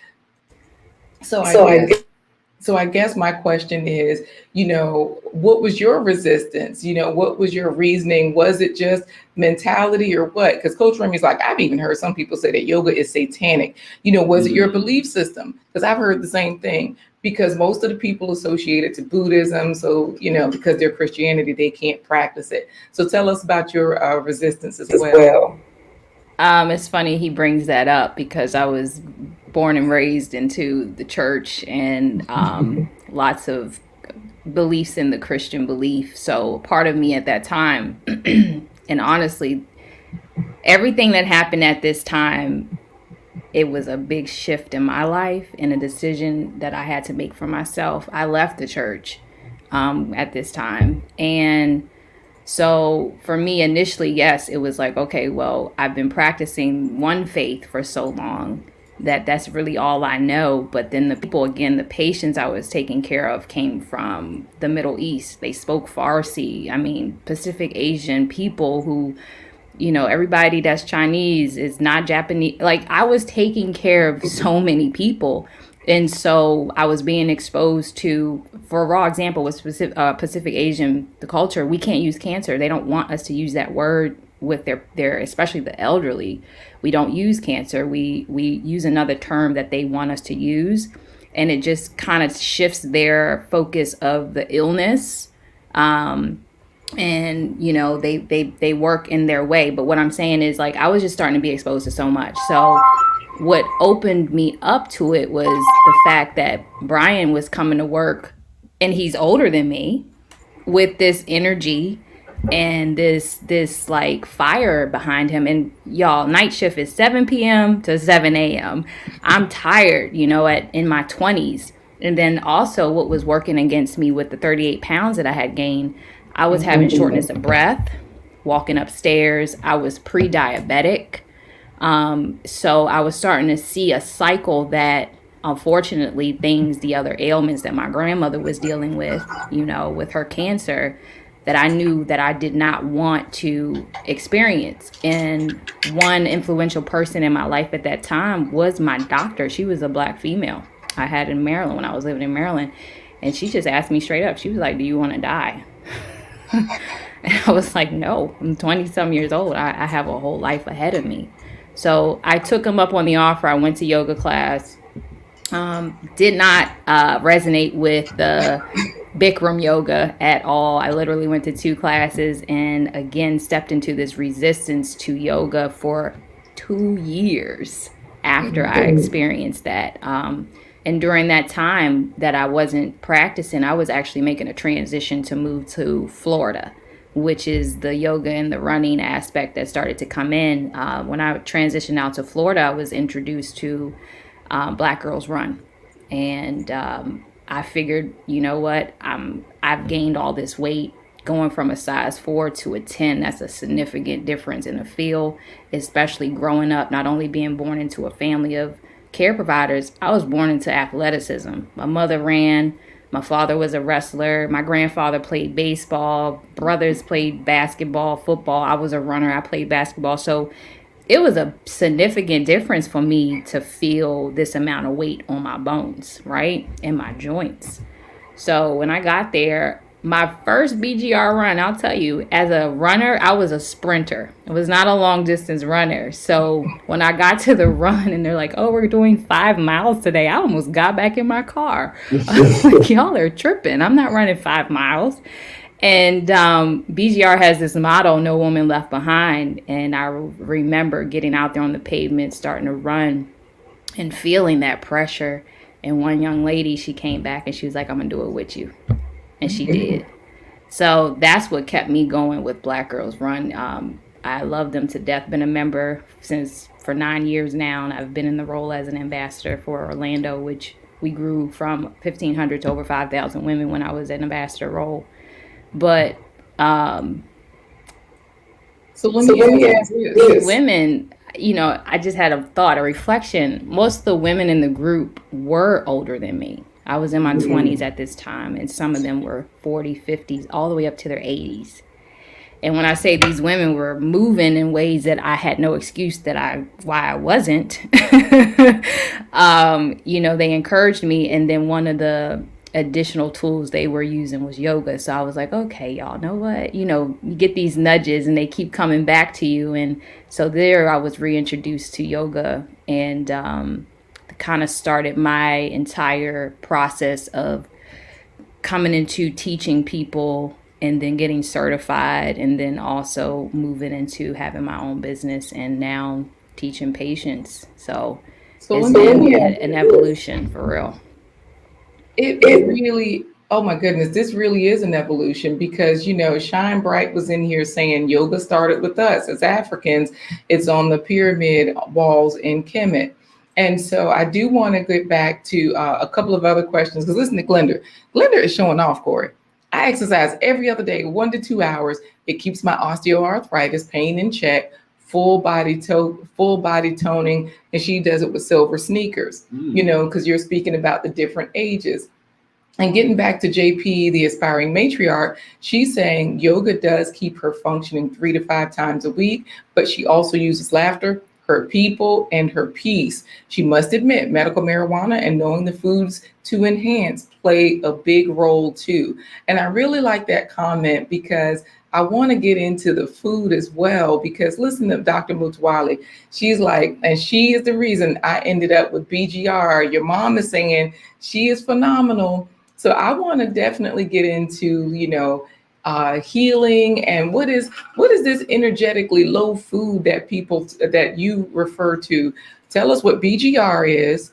So I guess my question is, what was your resistance? What was your reasoning? Was it just mentality or what? Because Coach Remy's like, I've even heard some people say that yoga is satanic. Was it your belief system? Because I've heard the same thing. Because most of the people associated to Buddhism, so, because they're Christianity, they can't practice it. So tell us about your resistance as well. It's funny he brings that up because I was born and raised into the church and lots of beliefs in the Christian belief. So part of me at that time, and honestly, everything that happened at this time, it was a big shift in my life and a decision that I had to make for myself. I left the church at this time. And so for me, initially, yes, it was like, okay, well, I've been practicing one faith for so long that that's really all I know. But then the patients I was taking care of came from the Middle East. They spoke Farsi. Pacific Asian people who, everybody that's Chinese is not Japanese. Like, I was taking care of so many people. And so I was being exposed to, for a raw example, with Pacific Asian, the culture, we can't use cancer. They don't want us to use that word with their especially the elderly. We don't use cancer. We use another term that they want us to use. And it just kind of shifts their focus of the illness. And, they work in their way. But what I'm saying is, like, I was just starting to be exposed to so much. So what opened me up to it was the fact that Brian was coming to work, and he's older than me, with this energy and this like fire behind him. And y'all, night shift is 7 p.m. to 7 a.m. I'm tired, in my 20s. And then also what was working against me with the 38 pounds that I had gained, I was having shortness of breath, walking upstairs. I was pre-diabetic. So I was starting to see a cycle that, unfortunately, the other ailments that my grandmother was dealing with, with her cancer, that I knew that I did not want to experience. And one influential person in my life at that time was my doctor. She was a Black female I had in Maryland when I was living in Maryland. And she just asked me straight up. She was like, "Do you want to die?" And I was like, "No, I'm 20 some years old. I have a whole life ahead of me." So I took him up on the offer. I went to yoga class. Did not resonate with the Bikram yoga at all. I literally went to 2 classes and again stepped into this resistance to yoga for 2 years after I experienced that. And during that time that I wasn't practicing, I was actually making a transition to move to Florida, which is the yoga and the running aspect that started to come in. When I transitioned out to Florida, I was introduced to Black Girls Run. And I figured, you know what, I've gained all this weight. Going from a size 4 to a 10, that's a significant difference in the field, especially growing up, not only being born into a family of care providers, I was born into athleticism. My mother ran. My father was a wrestler. My grandfather played baseball. Brothers played basketball, football. I was a runner. I played basketball. So it was a significant difference for me to feel this amount of weight on my bones, right? And my joints. So when I got there, my first BGR run, I'll tell you, as a runner, I was a sprinter. I was not a long distance runner. So when I got to the run and they're like, "Oh, we're doing 5 miles today," I almost got back in my car. I was like, y'all are tripping. I'm not running 5 miles. And BGR has this motto, "No woman left behind." And I remember getting out there on the pavement, starting to run and feeling that pressure. And one young lady, she came back and she was like, "I'm going to do it with you." And she did. So that's what kept me going with Black Girls Run. I love them to death. Been a member for 9 years now. And I've been in the role as an ambassador for Orlando, which we grew from 1,500 to over 5,000 women when I was an ambassador role. But so let me ask you this. Women, I just had a thought, a reflection. Most of the women in the group were older than me. I was in my 20s at this time, and some of them were 40, 50s, all the way up to their 80s. And when I say these women were moving in ways that I had no excuse why I wasn't, they encouraged me. And then one of the additional tools they were using was yoga. So I was like, okay, y'all know what? You get these nudges and they keep coming back to you. And so there I was reintroduced to yoga and kind of started my entire process of coming into teaching people and then getting certified and then also moving into having my own business and now teaching patients. So it's been an evolution for real. It really, oh my goodness, this really is an evolution because, Shine Bright was in here saying yoga started with us as Africans. It's on the pyramid walls in Kemet. And so I do want to get back to a couple of other questions because listen to Glenda. Glenda is showing off, Corey. I exercise every other day, 1 to 2 hours. It keeps my osteoarthritis pain in check, full body toning, and she does it with silver sneakers, because you're speaking about the different ages. And getting back to JP, the aspiring matriarch, she's saying yoga does keep her functioning 3 to 5 times a week, but she also uses laughter, her people, and her peace. She must admit medical marijuana and knowing the foods to enhance play a big role too. And I really like that comment because I want to get into the food as well, because listen to Dr. Mutwali. She's like, and she is the reason I ended up with BGR. Your mom is saying she is phenomenal. So I want to definitely get into, healing and what is this energetically low food that you refer to. Tell us what BGR is.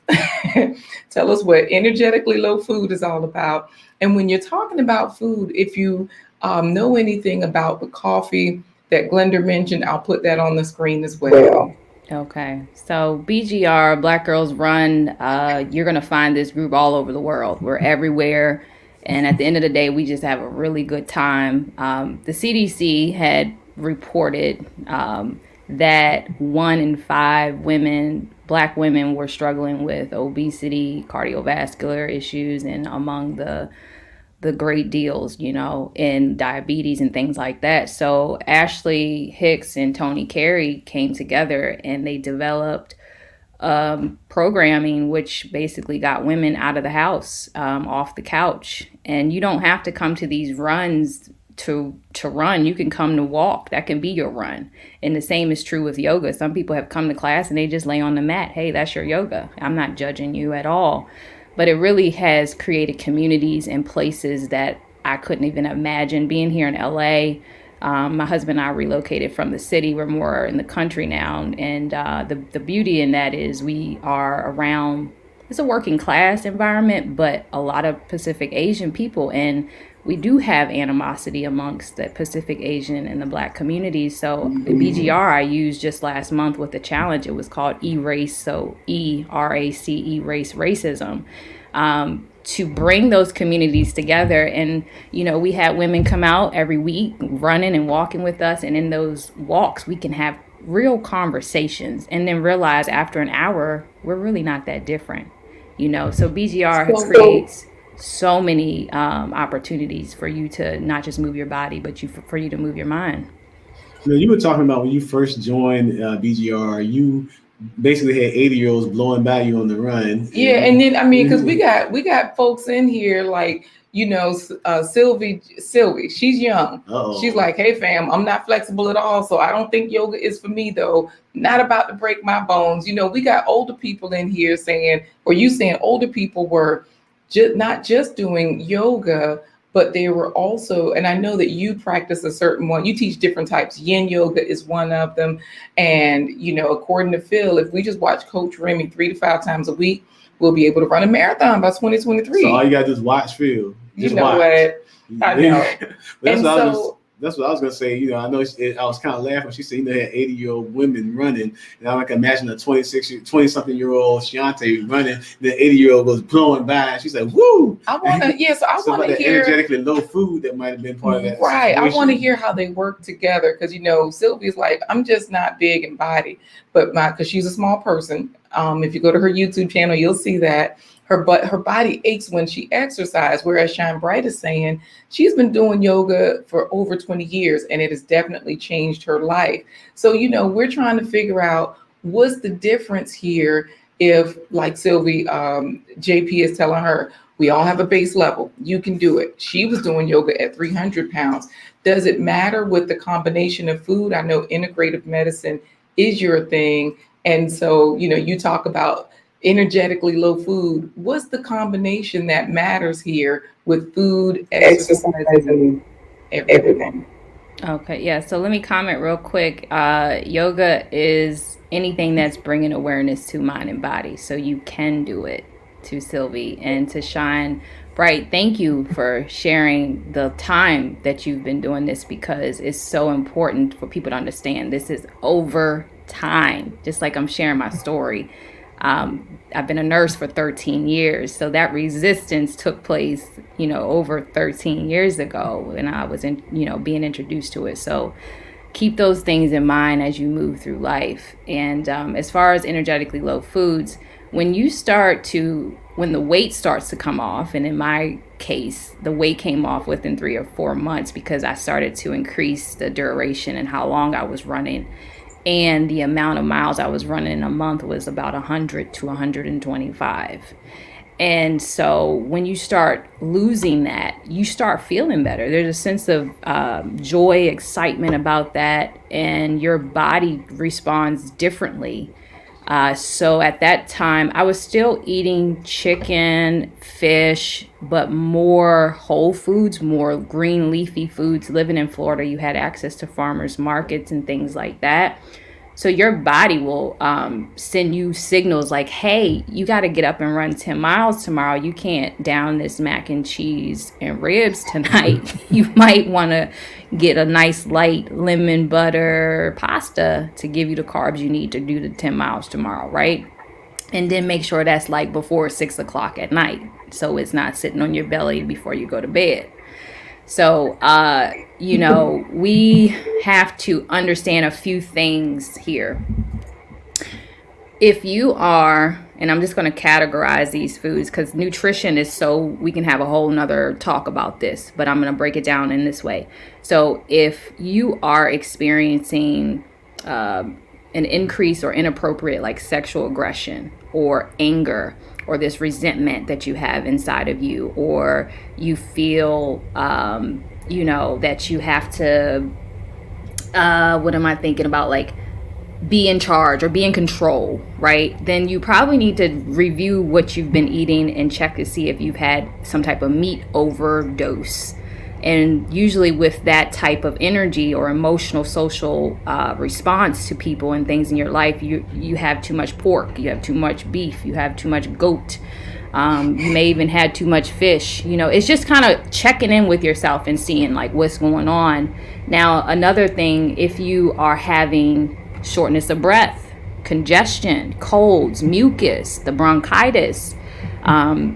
Tell us what energetically low food is all about. And when you're talking about food, if you know anything about the coffee that Glenda mentioned, I'll put that on the screen as well. Okay, so BGR, Black Girls Run, you're going to find this group all over the world. We're everywhere. And at the end of the day, we just have a really good time. The CDC had reported that 1 in 5 women, Black women, were struggling with obesity, cardiovascular issues, and among the great deals, in diabetes and things like that. So Ashley Hicks and Tony Carey came together and they developed programming, which basically got women out of the house, off the couch. And you don't have to come to these runs to run. You can come to walk. That can be your run. And the same is true with yoga. Some people have come to class and they just lay on the mat. Hey, that's your yoga. I'm not judging you at all. But it really has created communities and places that I couldn't even imagine. Being here in LA, my husband and I relocated from the city. We're more in the country now. And the beauty in that is we are around, it's a working class environment, but a lot of Pacific Asian people. And we do have animosity amongst the Pacific Asian and the Black communities. So the BGR I used just last month with the challenge, it was called E-Race, so E-R-A-C-E, race, racism, to bring those communities together. And, we had women come out every week running and walking with us. And in those walks, we can have real conversations and then realize after an hour, we're really not that different, So BGR creates so many opportunities for you to not just move your body, but for you to move your mind. You were talking about when you first joined BGR, you basically had 80-year-olds blowing by you on the run. Yeah, and then because we got folks in here like Sylvie, she's young. Uh-oh. She's like, hey fam, I'm not flexible at all, so I don't think yoga is for me though. Not about to break my bones. We got older people in here saying older people were not just doing yoga, but they were also, and I know that you practice a certain one, you teach different types. Yin yoga is one of them. And, according to Phil, if we just watch Coach Remy 3 to 5 times a week, we'll be able to run a marathon by 2023. So all you got to do is watch Phil. Just watch. What? I know. That's what I was gonna say. I know I was kind of laughing. She said, had 80-year-old women running, and I can imagine a 20-something-year-old Shionta running. The 80-year-old was blowing by, and she's like, "Woo!" I want to hear energetically low food that might have been part of that. Right. Situation. I want to hear how they work together because Sylvia's like, I'm just not big in body, but because she's a small person. If you go to her YouTube channel, you'll see that. Her body aches when she exercises, whereas Shine Bright is saying she's been doing yoga for over 20 years and it has definitely changed her life. So, we're trying to figure out what's the difference here if, like Sylvie, JP is telling her, we all have a base level. You can do it. She was doing yoga at 300 pounds. Does it matter with the combination of food? I know integrative medicine is your thing. And so, you talk about energetically low food. What's the combination that matters here with food, exercise, and everything? Okay, yeah. So let me comment real quick. Yoga is anything that's bringing awareness to mind and body. So you can do it, to Sylvie and to Shine Bright. Thank you for sharing the time that you've been doing this, because it's so important for people to understand this is over time. Just like I'm sharing my story. I've been a nurse for 13 years. So that resistance took place, over 13 years ago when I was being introduced to it. So keep those things in mind as you move through life. And as far as energetically low foods, when the weight starts to come off, and in my case, the weight came off within 3 or 4 months because I started to increase the duration and how long I was running. And the amount of miles I was running in a month was about 100 to 125. And so when you start losing that, you start feeling better. There's a sense of joy, excitement about that, and your body responds differently. So at that time, I was still eating chicken, fish, but more whole foods, more green leafy foods. Living in Florida, you had access to farmers markets and things like that. So your body will send you signals like, hey, you got to get up and run 10 miles tomorrow. You can't down this mac and cheese and ribs tonight. You might want to get a nice light lemon butter pasta to give you the carbs you need to do the 10 miles tomorrow, right? And then make sure that's like before 6 o'clock at night, so it's not sitting on your belly before you go to bed. So, we have to understand a few things here. If you are, and I'm just going to categorize these foods because nutrition is so, we can have a whole nother talk about this, but I'm going to break it down in this way. So if you are experiencing an increase or inappropriate like sexual aggression or anger, or this resentment that you have inside of you, or you feel, that you have to, what am I thinking about? Like be in charge or be in control, right? Then you probably need to review what you've been eating and check to see if you've had some type of meat overdose. And usually with that type of energy or emotional social response to people and things in your life, you have too much pork, you have too much beef, you have too much goat, you may even had too much fish. It's just kind of checking in with yourself and seeing like what's going on. Now, another thing, if you are having shortness of breath, congestion, colds, mucus, the bronchitis,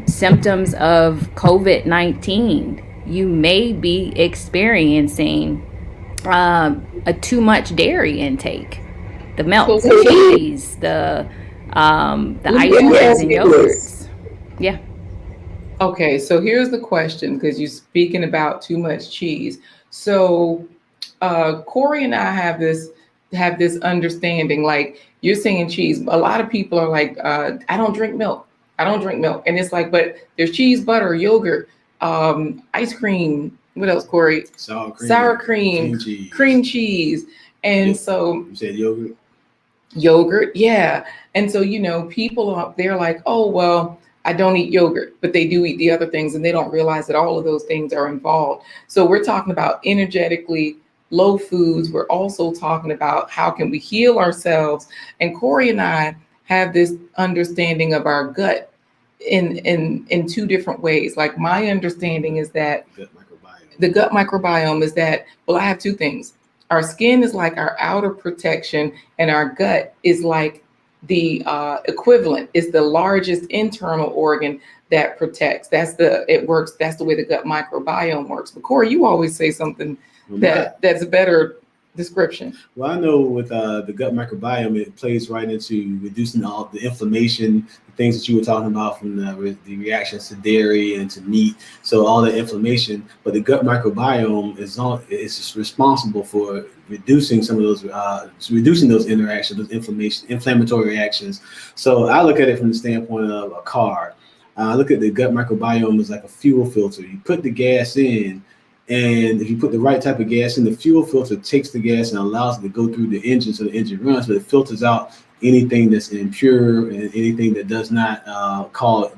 symptoms of COVID-19, you may be experiencing a too much dairy intake, the milk, the cheese, the ice creams and yogurts. Yeah. Okay, so here's the question, because you're speaking about too much cheese. So Corey and I have this understanding, like you're saying cheese. A lot of people are like, I don't drink milk. And it's like, but there's cheese, butter, yogurt, ice cream. What else, Corey? Sour cream, cream cheese. And so you said yogurt. Yogurt, yeah. And so, people they're like, oh, well, I don't eat yogurt, but they do eat the other things, and they don't realize that all of those things are involved. So we're talking about energetically low foods. We're also talking about how can we heal ourselves. And Corey and I have this understanding of our gut in two different ways. Like my understanding is that the gut microbiome is that, well, I have two things. Our skin is like our outer protection, and our gut is like the equivalent, is the largest internal organ that protects. That's the way the gut microbiome works. But Corey, you always say something that's a better description. Well, I know with the gut microbiome, it plays right into reducing all the inflammation, the things that you were talking about from the reactions to dairy and to meat. So all the inflammation, but the gut microbiome is responsible for reducing some of those, reducing those interactions, those inflammatory reactions. So I look at it from the standpoint of a car. I look at the gut microbiome as like a fuel filter. You put the gas in, and if you put the right type of gas in, the fuel filter takes the gas and allows it to go through the engine so the engine runs, but it filters out anything that's impure and anything that does not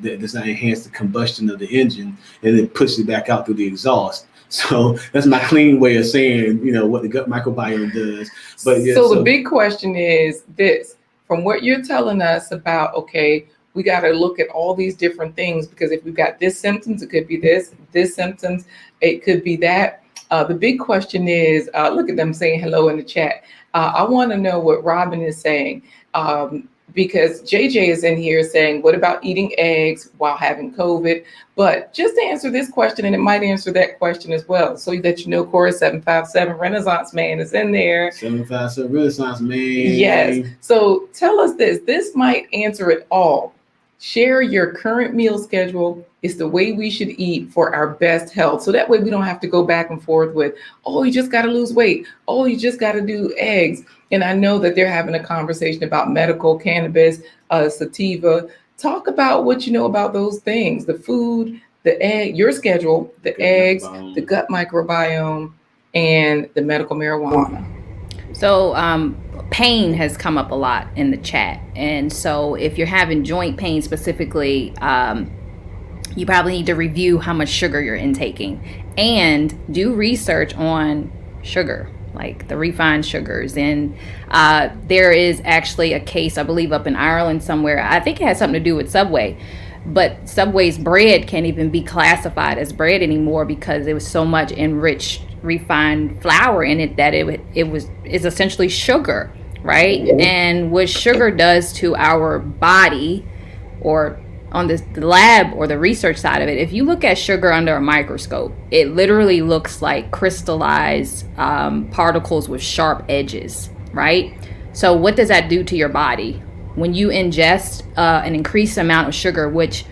does not enhance the combustion of the engine, and it pushes it back out through the exhaust. So that's my clean way of saying, what the gut microbiome does. But yeah, so the big question is this: from what you're telling us about, okay, we got to look at all these different things, because if we've got this symptoms, it could be this symptoms, it could be that. The big question is, look at them saying hello in the chat. I want to know what Robin is saying, because JJ is in here saying, what about eating eggs while having COVID? But just to answer this question, and it might answer that question as well, so that Corey 757 Renaissance Man is in there. 757 Renaissance Man. Yes. So tell us this. This might answer it all. Share your current meal schedule. It's the way we should eat for our best health. So that way we don't have to go back and forth with, oh, you just got to lose weight. Oh, you just got to do eggs. And I know that they're having a conversation about medical cannabis, sativa. Talk about what you know about those things, the food, the egg, your schedule, the eggs, the gut microbiome, and the medical marijuana. So pain has come up a lot in the chat. And so if you're having joint pain specifically, you probably need to review how much sugar you're intaking and do research on sugar. like the refined sugars. And there is actually a case, I believe, up in Ireland somewhere. I think it has something to do with Subway. But Subway's bread can't even be classified as bread anymore because there was so much enriched refined flour in it that is essentially sugar, right? And what sugar does to our body, or on the lab or the research side of it, if you look at sugar under a microscope, it literally looks like crystallized particles with sharp edges, right? So what does that do to your body? When you ingest an increased amount of sugar, which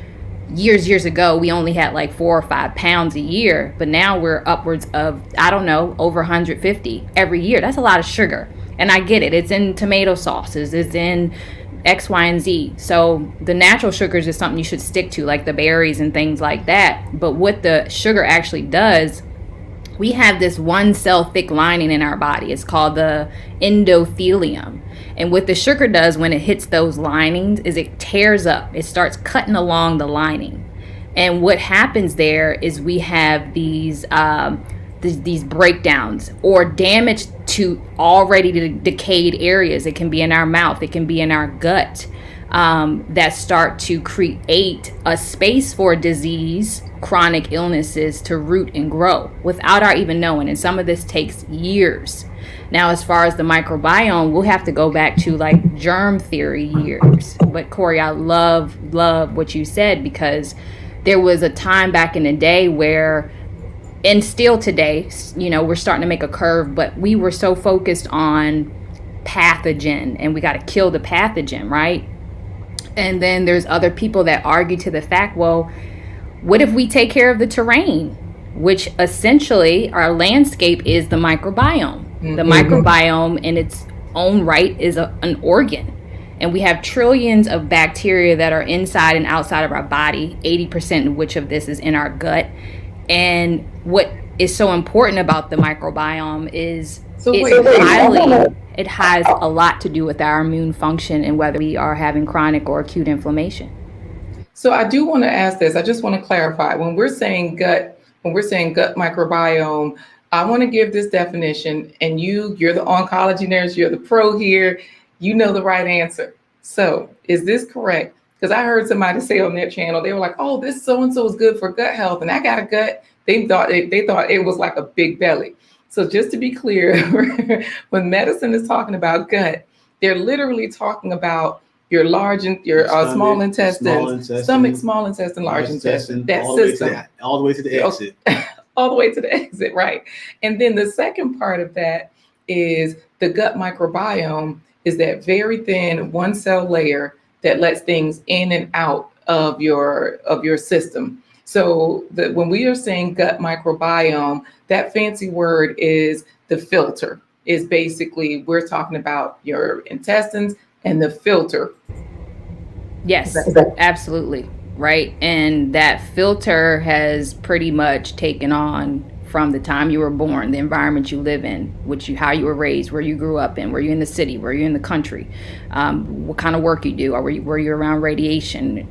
years ago, we only had like 4 or 5 pounds a year, but now we're upwards of, I don't know, over 150 every year. That's a lot of sugar. And I get it. It's in tomato sauces. It's in X, Y, and Z. So the natural sugars is something you should stick to, like the berries and things like that. But what the sugar actually does, we have this one cell thick lining in our body. It's called the endothelium. And what the sugar does when it hits those linings is it tears up. It starts cutting along the lining. And what happens there is we have these breakdowns or damage to already decayed areas. It can be in our mouth. It can be in our gut, that start to create a space for disease, chronic illnesses to root and grow without our even knowing. And some of this takes years. Now, as far as the microbiome, we'll have to go back to like germ theory years. But Corey, I love what you said, because there was a time back in the day where, and still today, you know, we're starting to make a curve, but we were so focused on pathogen and we got to kill the pathogen, right? And then there's other people that argue to the fact, well, what if we take care of the terrain, which essentially our landscape is the microbiome. The microbiome in its own right is an organ. And we have trillions of bacteria that are inside and outside of our body, 80% of which of this is in our gut. And what is so important about the microbiome is it has a lot to do with our immune function and whether we are having chronic or acute inflammation. So I do want to ask this. I just want to clarify. When we're saying gut microbiome, I want to give this definition, and you're the oncology nurse, you're the pro here, you know the right answer. So is this correct? Because I heard somebody say on their channel, they were like, oh, this so-and-so is good for gut health. And I got a gut. They thought it was like a big belly. So just to be clear, when medicine is talking about gut, they're literally talking about your small intestine, stomach, small intestine, large intestine, that system. All the way to the exit. All the way to the exit, right? And then the second part of that is the gut microbiome is that very thin one cell layer that lets things in and out of your system. So when we are saying gut microbiome, that fancy word is the filter. Is basically, we're talking about your intestines and the filter. Yes, absolutely. Right. And that filter has pretty much taken on from the time you were born, the environment you live in, how you were raised, where you grew up in, were you in the city, were you in the country, what kind of work you do, or were you around radiation?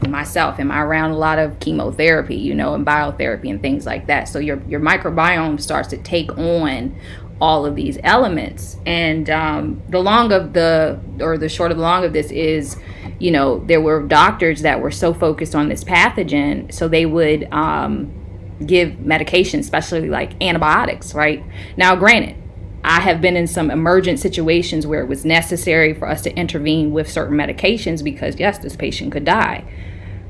Myself, am I around a lot of chemotherapy, you know, and biotherapy and things like that? So your microbiome starts to take on all of these elements. And the short of the long of this is, you know, there were doctors that were so focused on this pathogen, so they would give medication, especially like antibiotics, right? Now, granted, I have been in some emergent situations where it was necessary for us to intervene with certain medications because, yes, this patient could die.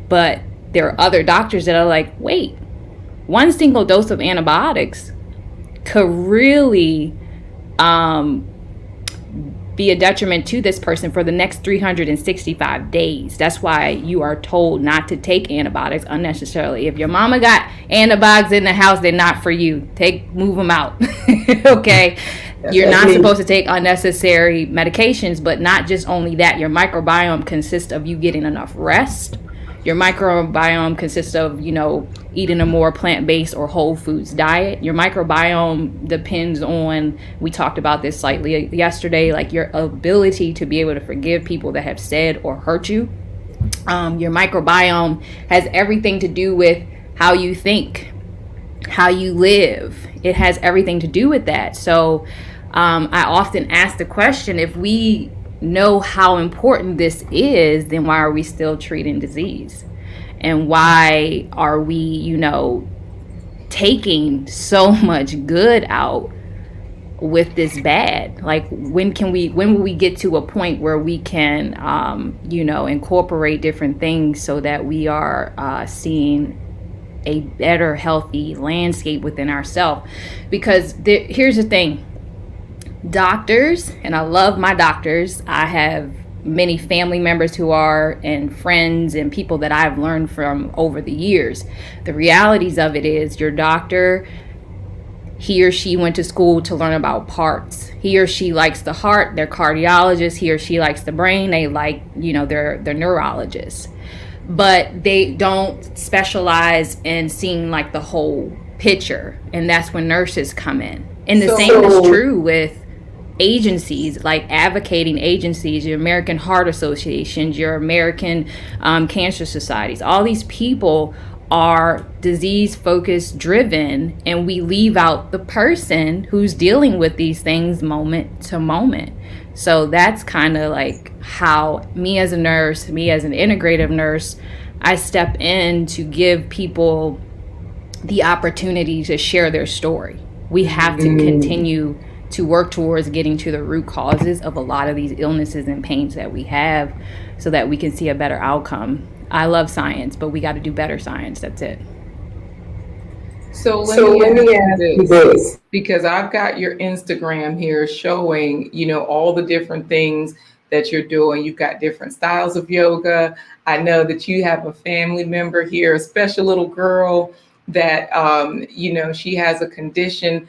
But there are other doctors that are like, wait, one single dose of antibiotics could really be a detriment to this person for the next 365 days. That's why you are told not to take antibiotics unnecessarily. If your mama got antibiotics in the house, they're not for you. Move them out. Okay. You're not supposed to take unnecessary medications, but not just only that. Your microbiome consists of you getting enough rest. Your microbiome consists of, you know, eating a more plant-based or whole foods diet. Your microbiome depends on, we talked about this slightly yesterday, like your ability to be able to forgive people that have said or hurt you. Your microbiome has everything to do with how you think, how you live, it has everything to do with that. So I often ask the question, if we know how important this is, then why are we still treating disease? And why are we, you know, taking so much good out with this bad? Like, when will we get to a point where we can, you know, incorporate different things so that we are seeing a better, healthy landscape within ourselves? Because here's the thing, doctors, and I love my doctors. I have many family members who are, and friends and people that I've learned from over the years. The realities of it is, your doctor, he or she went to school to learn about parts. He or she likes the heart, they're cardiologists. He or she likes the brain, they like, you know, they're neurologists. But they don't specialize in seeing like the whole picture. And that's when nurses come in. And the same is true with agencies, like advocating agencies, your American Heart Associations, your American Cancer Societies. All these people are disease focused driven, and we leave out the person who's dealing with these things moment to moment. So that's kind of like how me as a nurse, me as an integrative nurse, I step in to give people the opportunity to share their story. We have to continue to work towards getting to the root causes of a lot of these illnesses and pains that we have, so that we can see a better outcome. I love science, but we got to do better science. That's it. So let me ask you this, because I've got your Instagram here showing, you know, all the different things that you're doing. You've got different styles of yoga. I know that you have a family member here, a special little girl that, you know, she has a condition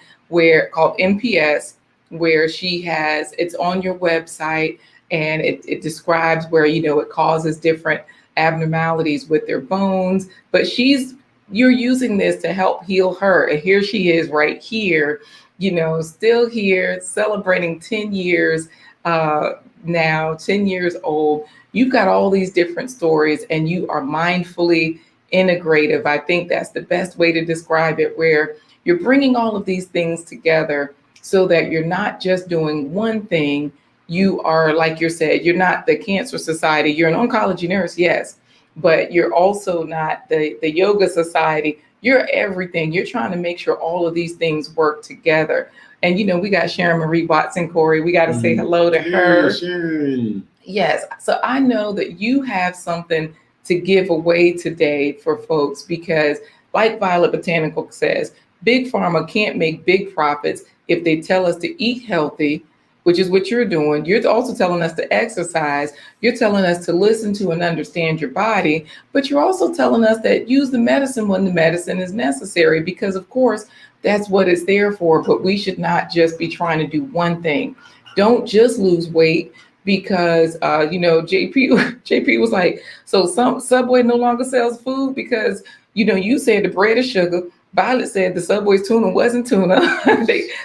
called MPS, where it's on your website, and it describes where, you know, it causes different abnormalities with their bones, but you're using this to help heal her. And here she is right here, you know, still here celebrating 10 years now, 10 years old. You've got all these different stories, and you are mindfully integrative. I think that's the best way to describe it, where you're bringing all of these things together so that you're not just doing one thing. You are, like you said, you're not the Cancer Society. You're an oncology nurse, yes, but you're also not the Yoga Society. You're everything. You're trying to make sure all of these things work together. And, you know, we got Sharon Marie Watson, Corey. We got to say hello to her. Sharon. Yes. So I know that you have something to give away today for folks, because like Violet Botanical says, Big Pharma can't make big profits if they tell us to eat healthy, which is what you're doing. You're also telling us to exercise. You're telling us to listen to and understand your body, but you're also telling us that use the medicine when the medicine is necessary, because of course, that's what it's there for. But we should not just be trying to do one thing. Don't just lose weight because, you know, JP was like, so some Subway no longer sells food because, you know, you said the bread is sugar. Violet said the Subway's tuna wasn't tuna.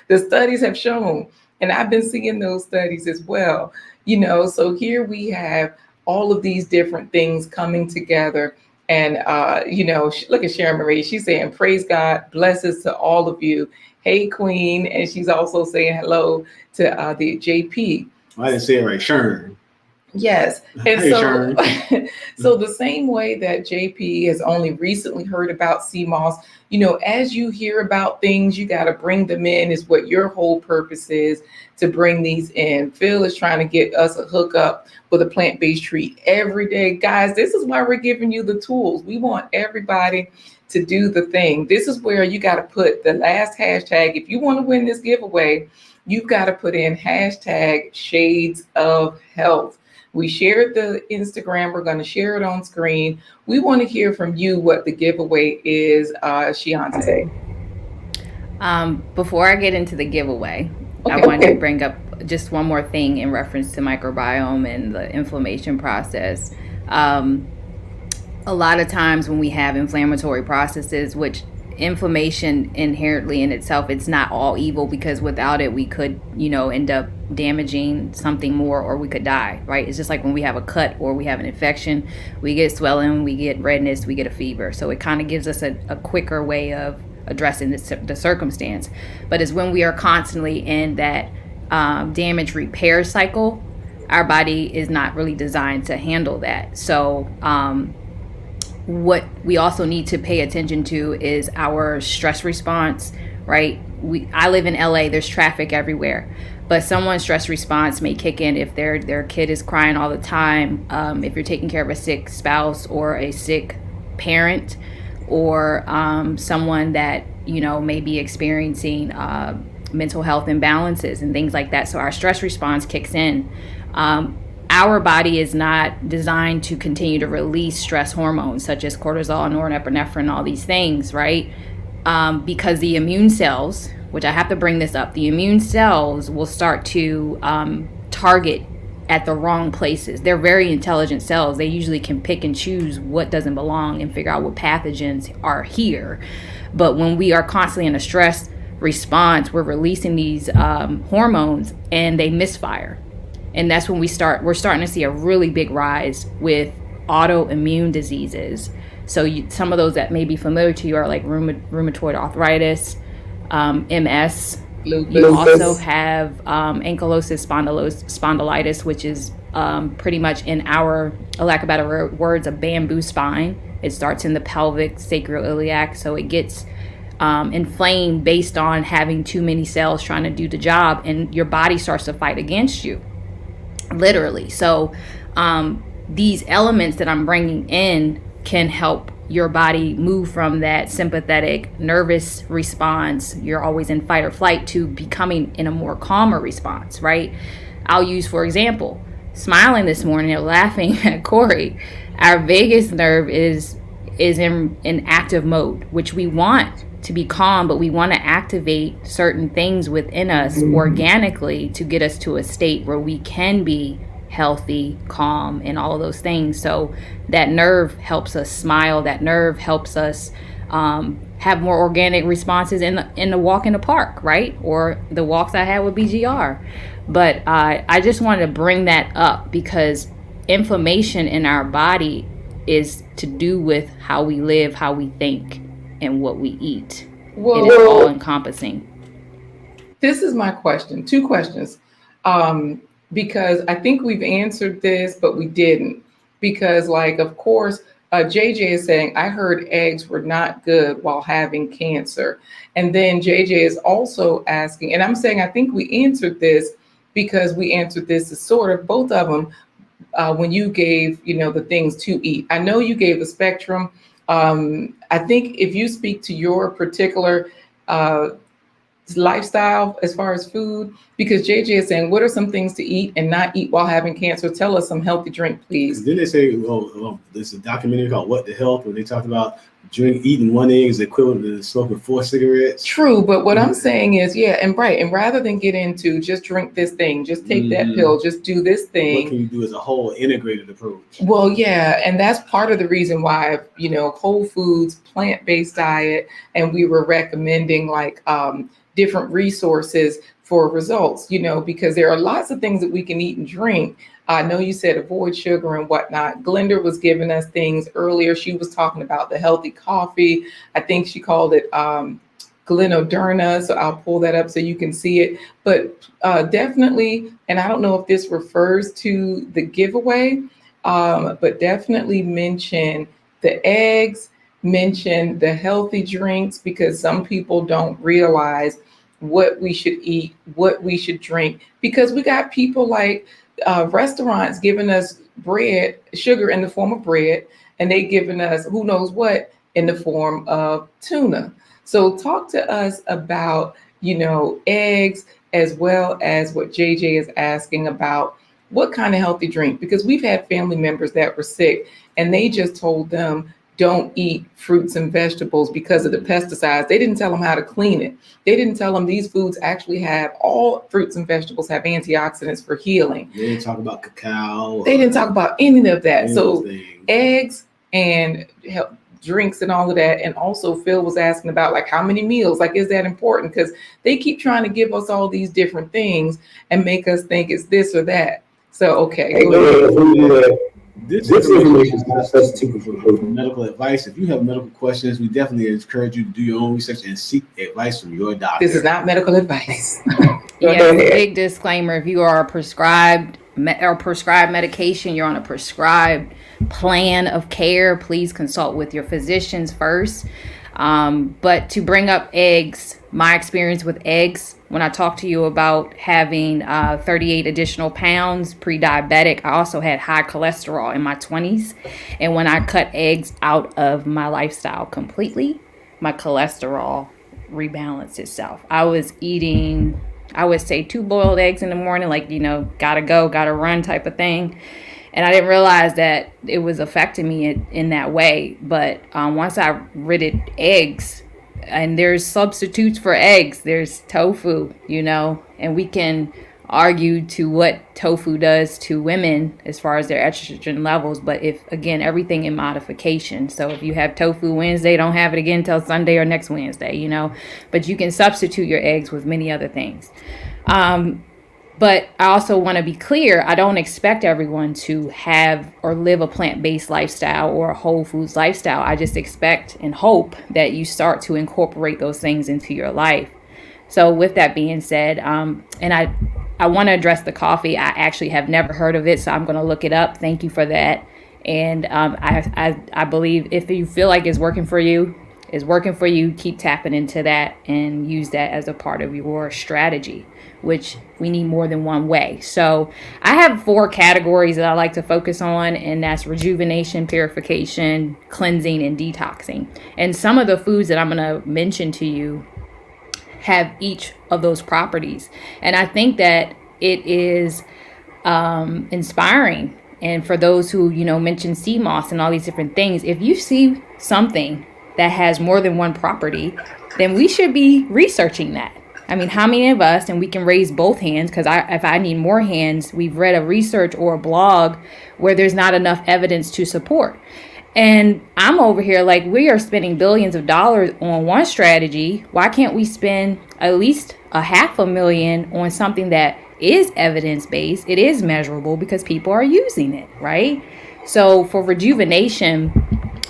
The studies have shown, and I've been seeing those studies as well, you know. So here we have all of these different things coming together. And, you know, look at Sharon Marie. She's saying, praise God, blessings to all of you. Hey, Queen. And she's also saying hello to the JP. I didn't say it right, Sharon. Yes. And hey, so, so the same way that JP has only recently heard about CMOS, you know, as you hear about things, you got to bring them in, is what your whole purpose is, to bring these in. Phil is trying to get us a hookup with a plant-based treat every day. Guys, this is why we're giving you the tools. We want everybody to do the thing. This is where you got to put the last hashtag. If you want to win this giveaway, you've got to put in hashtag Shades of Health. We shared the Instagram. We're going to share it on screen. We want to hear from you what the giveaway is, Shionta. Before I get into the giveaway, I wanted to bring up just one more thing in reference to microbiome and the inflammation process. A lot of times when we have inflammatory processes, which inflammation inherently in itself, it's not all evil, because without it, we could, you know, end up damaging something more, or we could die, right? It's just like when we have a cut or we have an infection, we get swelling, we get redness, we get a fever. So it kind of gives us a quicker way of addressing the circumstance. But it's when we are constantly in that damage repair cycle, our body is not really designed to handle that. So what we also need to pay attention to is our stress response, right? I live in LA, there's traffic everywhere, but someone's stress response may kick in if their kid is crying all the time, if you're taking care of a sick spouse or a sick parent, or someone that, you know, may be experiencing mental health imbalances and things like that. So our stress response kicks in. Our body is not designed to continue to release stress hormones such as cortisol, norepinephrine, all these things, right? Because the immune cells, which I have to bring this up, the immune cells will start to target at the wrong places. They're very intelligent cells. They usually can pick and choose what doesn't belong and figure out what pathogens are here. But when we are constantly in a stress response, we're releasing these hormones and they misfire. And that's when we're starting to see a really big rise with autoimmune diseases. So some of those that may be familiar to you are like rheumatoid arthritis, MS. Lupus. You also have ankylosing spondylitis, which is pretty much, in our, lack of better words, a bamboo spine. It starts in the pelvic sacroiliac, so it gets inflamed based on having too many cells trying to do the job, and your body starts to fight against you, literally. So these elements that I'm bringing in can help your body move from that sympathetic nervous response, you're always in fight or flight, to becoming in a more calmer response, right? I'll use, for example, smiling this morning and laughing at Corey. Our vagus nerve is in active mode, which we want to be calm, but we want to activate certain things within us organically to get us to a state where we can be healthy, calm, and all of those things. So that nerve helps us smile. That nerve helps us have more organic responses in the walk in the park, right? Or the walks I had with BGR. But I just wanted to bring that up because inflammation in our body is to do with how we live, how we think, and what we eat. It is all encompassing. This is my question. 2 questions. Because I think we've answered this, but we didn't. Because, like, of course, JJ is saying, I heard eggs were not good while having cancer. And then JJ is also asking, and I'm saying, I think we answered this because we answered this as sort of both of them when you gave, the things to eat. I know you gave a spectrum. I think if you speak to your particular lifestyle as far as food, because JJ is saying, what are some things to eat and not eat while having cancer? Tell us some healthy drink, please. Then they say, there's a documentary called What the Health, where they talk about eating 1 egg is equivalent to smoking 4 cigarettes. True, but what I'm saying is, and rather than get into just drink this thing, just take that pill, just do this thing. What can you do as a whole integrated approach? Well, yeah, and that's part of the reason why, whole foods, plant-based diet, and we were recommending like different resources for results, because there are lots of things that we can eat and drink. I know you said avoid sugar and whatnot. Glenda was giving us things earlier. She was talking about the healthy coffee. I think she called it Glenoderna. So I'll pull that up so you can see it. But definitely, and I don't know if this refers to the giveaway, but definitely mention the eggs, mention the healthy drinks, because some people don't realize what we should eat, what we should drink, because we got people like restaurants giving us sugar in the form of bread, and they giving us who knows what in the form of tuna. So talk to us about, eggs, as well as what JJ is asking about what kind of healthy drink, because we've had family members that were sick and they just told them, don't eat fruits and vegetables because of the pesticides. They didn't tell them how to clean it. They didn't tell them these foods actually have, all fruits and vegetables have antioxidants for healing. They didn't talk about cacao. They didn't talk about any of that. So eggs and drinks and all of that. And also Phil was asking about like how many meals, like, is that important? Because they keep trying to give us all these different things and make us think it's this or that. So, okay. This information is not substitute for medical advice. If you have medical questions, we definitely encourage you to do your own research and seek advice from your doctor. This is not medical advice. Yes, big disclaimer. If you are prescribed medication, you're on a prescribed plan of care, please consult with your physicians first. But to bring up eggs, my experience with eggs, when I talked to you about having 38 additional pounds pre-diabetic, I also had high cholesterol in my 20s. And when I cut eggs out of my lifestyle completely, my cholesterol rebalanced itself. I was eating, I would say 2 boiled eggs in the morning, like, gotta go, gotta run type of thing. And I didn't realize that it was affecting me in that way. But once I ridded eggs, and there's substitutes for eggs, there's tofu, and we can argue to what tofu does to women as far as their estrogen levels. But again, everything in modification. So if you have tofu Wednesday, don't have it again until Sunday or next Wednesday, But you can substitute your eggs with many other things. But I also want to be clear, I don't expect everyone to have or live a plant-based lifestyle or a whole foods lifestyle. I just expect and hope that you start to incorporate those things into your life. So with that being said, and I want to address the coffee. I actually have never heard of it, so I'm going to look it up. Thank you for that. And I believe if you feel like it's working for you, keep tapping into that and use that as a part of your strategy, which we need more than one way. So I have 4 categories that I like to focus on, and that's rejuvenation, purification, cleansing, and detoxing. And some of the foods that I'm going to mention to you have each of those properties. And I think that it is inspiring. And for those who, mention sea moss and all these different things, if you see something that has more than one property, then we should be researching that. I mean, how many of us, and we can raise both hands, because if I need more hands, we've read a research or a blog where there's not enough evidence to support. And I'm over here like, we are spending billions of dollars on one strategy. Why can't we spend at least $500,000 on something that is evidence-based? It is measurable because people are using it, right? So for rejuvenation,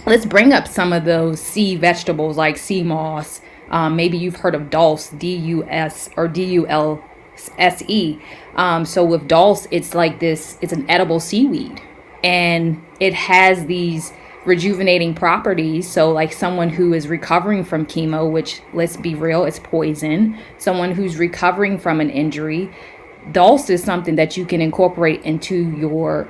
let's bring up some of those sea vegetables like sea moss. Maybe you've heard of dulse, D-U-S or D-U-L-S-E. So with dulse, it's like this, it's an edible seaweed, and it has these rejuvenating properties. So like someone who is recovering from chemo, which, let's be real, it's poison. Someone who's recovering from an injury, dulse is something that you can incorporate into your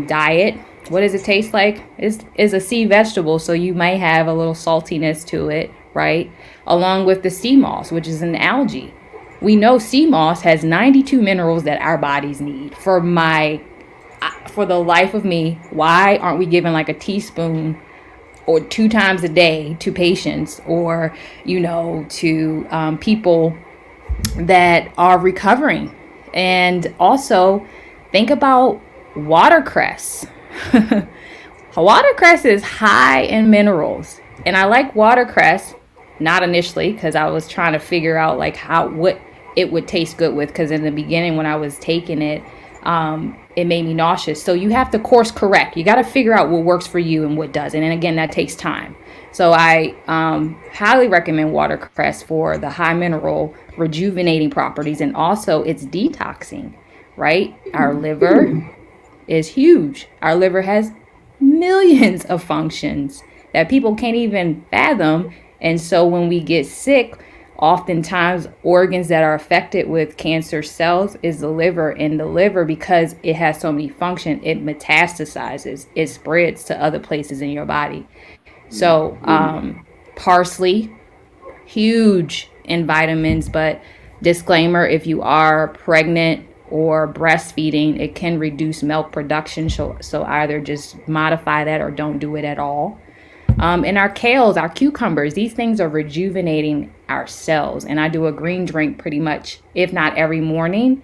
diet. What does it taste like? It's a sea vegetable, so you might have a little saltiness to it, right? Along with the sea moss, which is an algae. We know sea moss has 92 minerals that our bodies need. For the life of me, why aren't we giving like a teaspoon or 2 times a day to patients, or, to people that are recovering? And also think about watercress. Watercress is high in minerals, and I like watercress, not initially because I was trying to figure out like what it would taste good with, because in the beginning when I was taking it, it made me nauseous. So you have to course correct. You got to figure out what works for you and what doesn't, and again, that takes time. So I highly recommend watercress for the high mineral rejuvenating properties, and also it's detoxing, right? Our liver is huge. Our liver has millions of functions that people can't even fathom. And so when we get sick, oftentimes organs that are affected with cancer cells is the liver. And the liver, because it has so many functions, it metastasizes. It spreads to other places in your body. So parsley, huge in vitamins, but disclaimer, if you are pregnant or breastfeeding, it can reduce milk production. So either just modify that or don't do it at all. And our kales, our cucumbers, these things are rejuvenating our cells. And I do a green drink pretty much, if not every morning,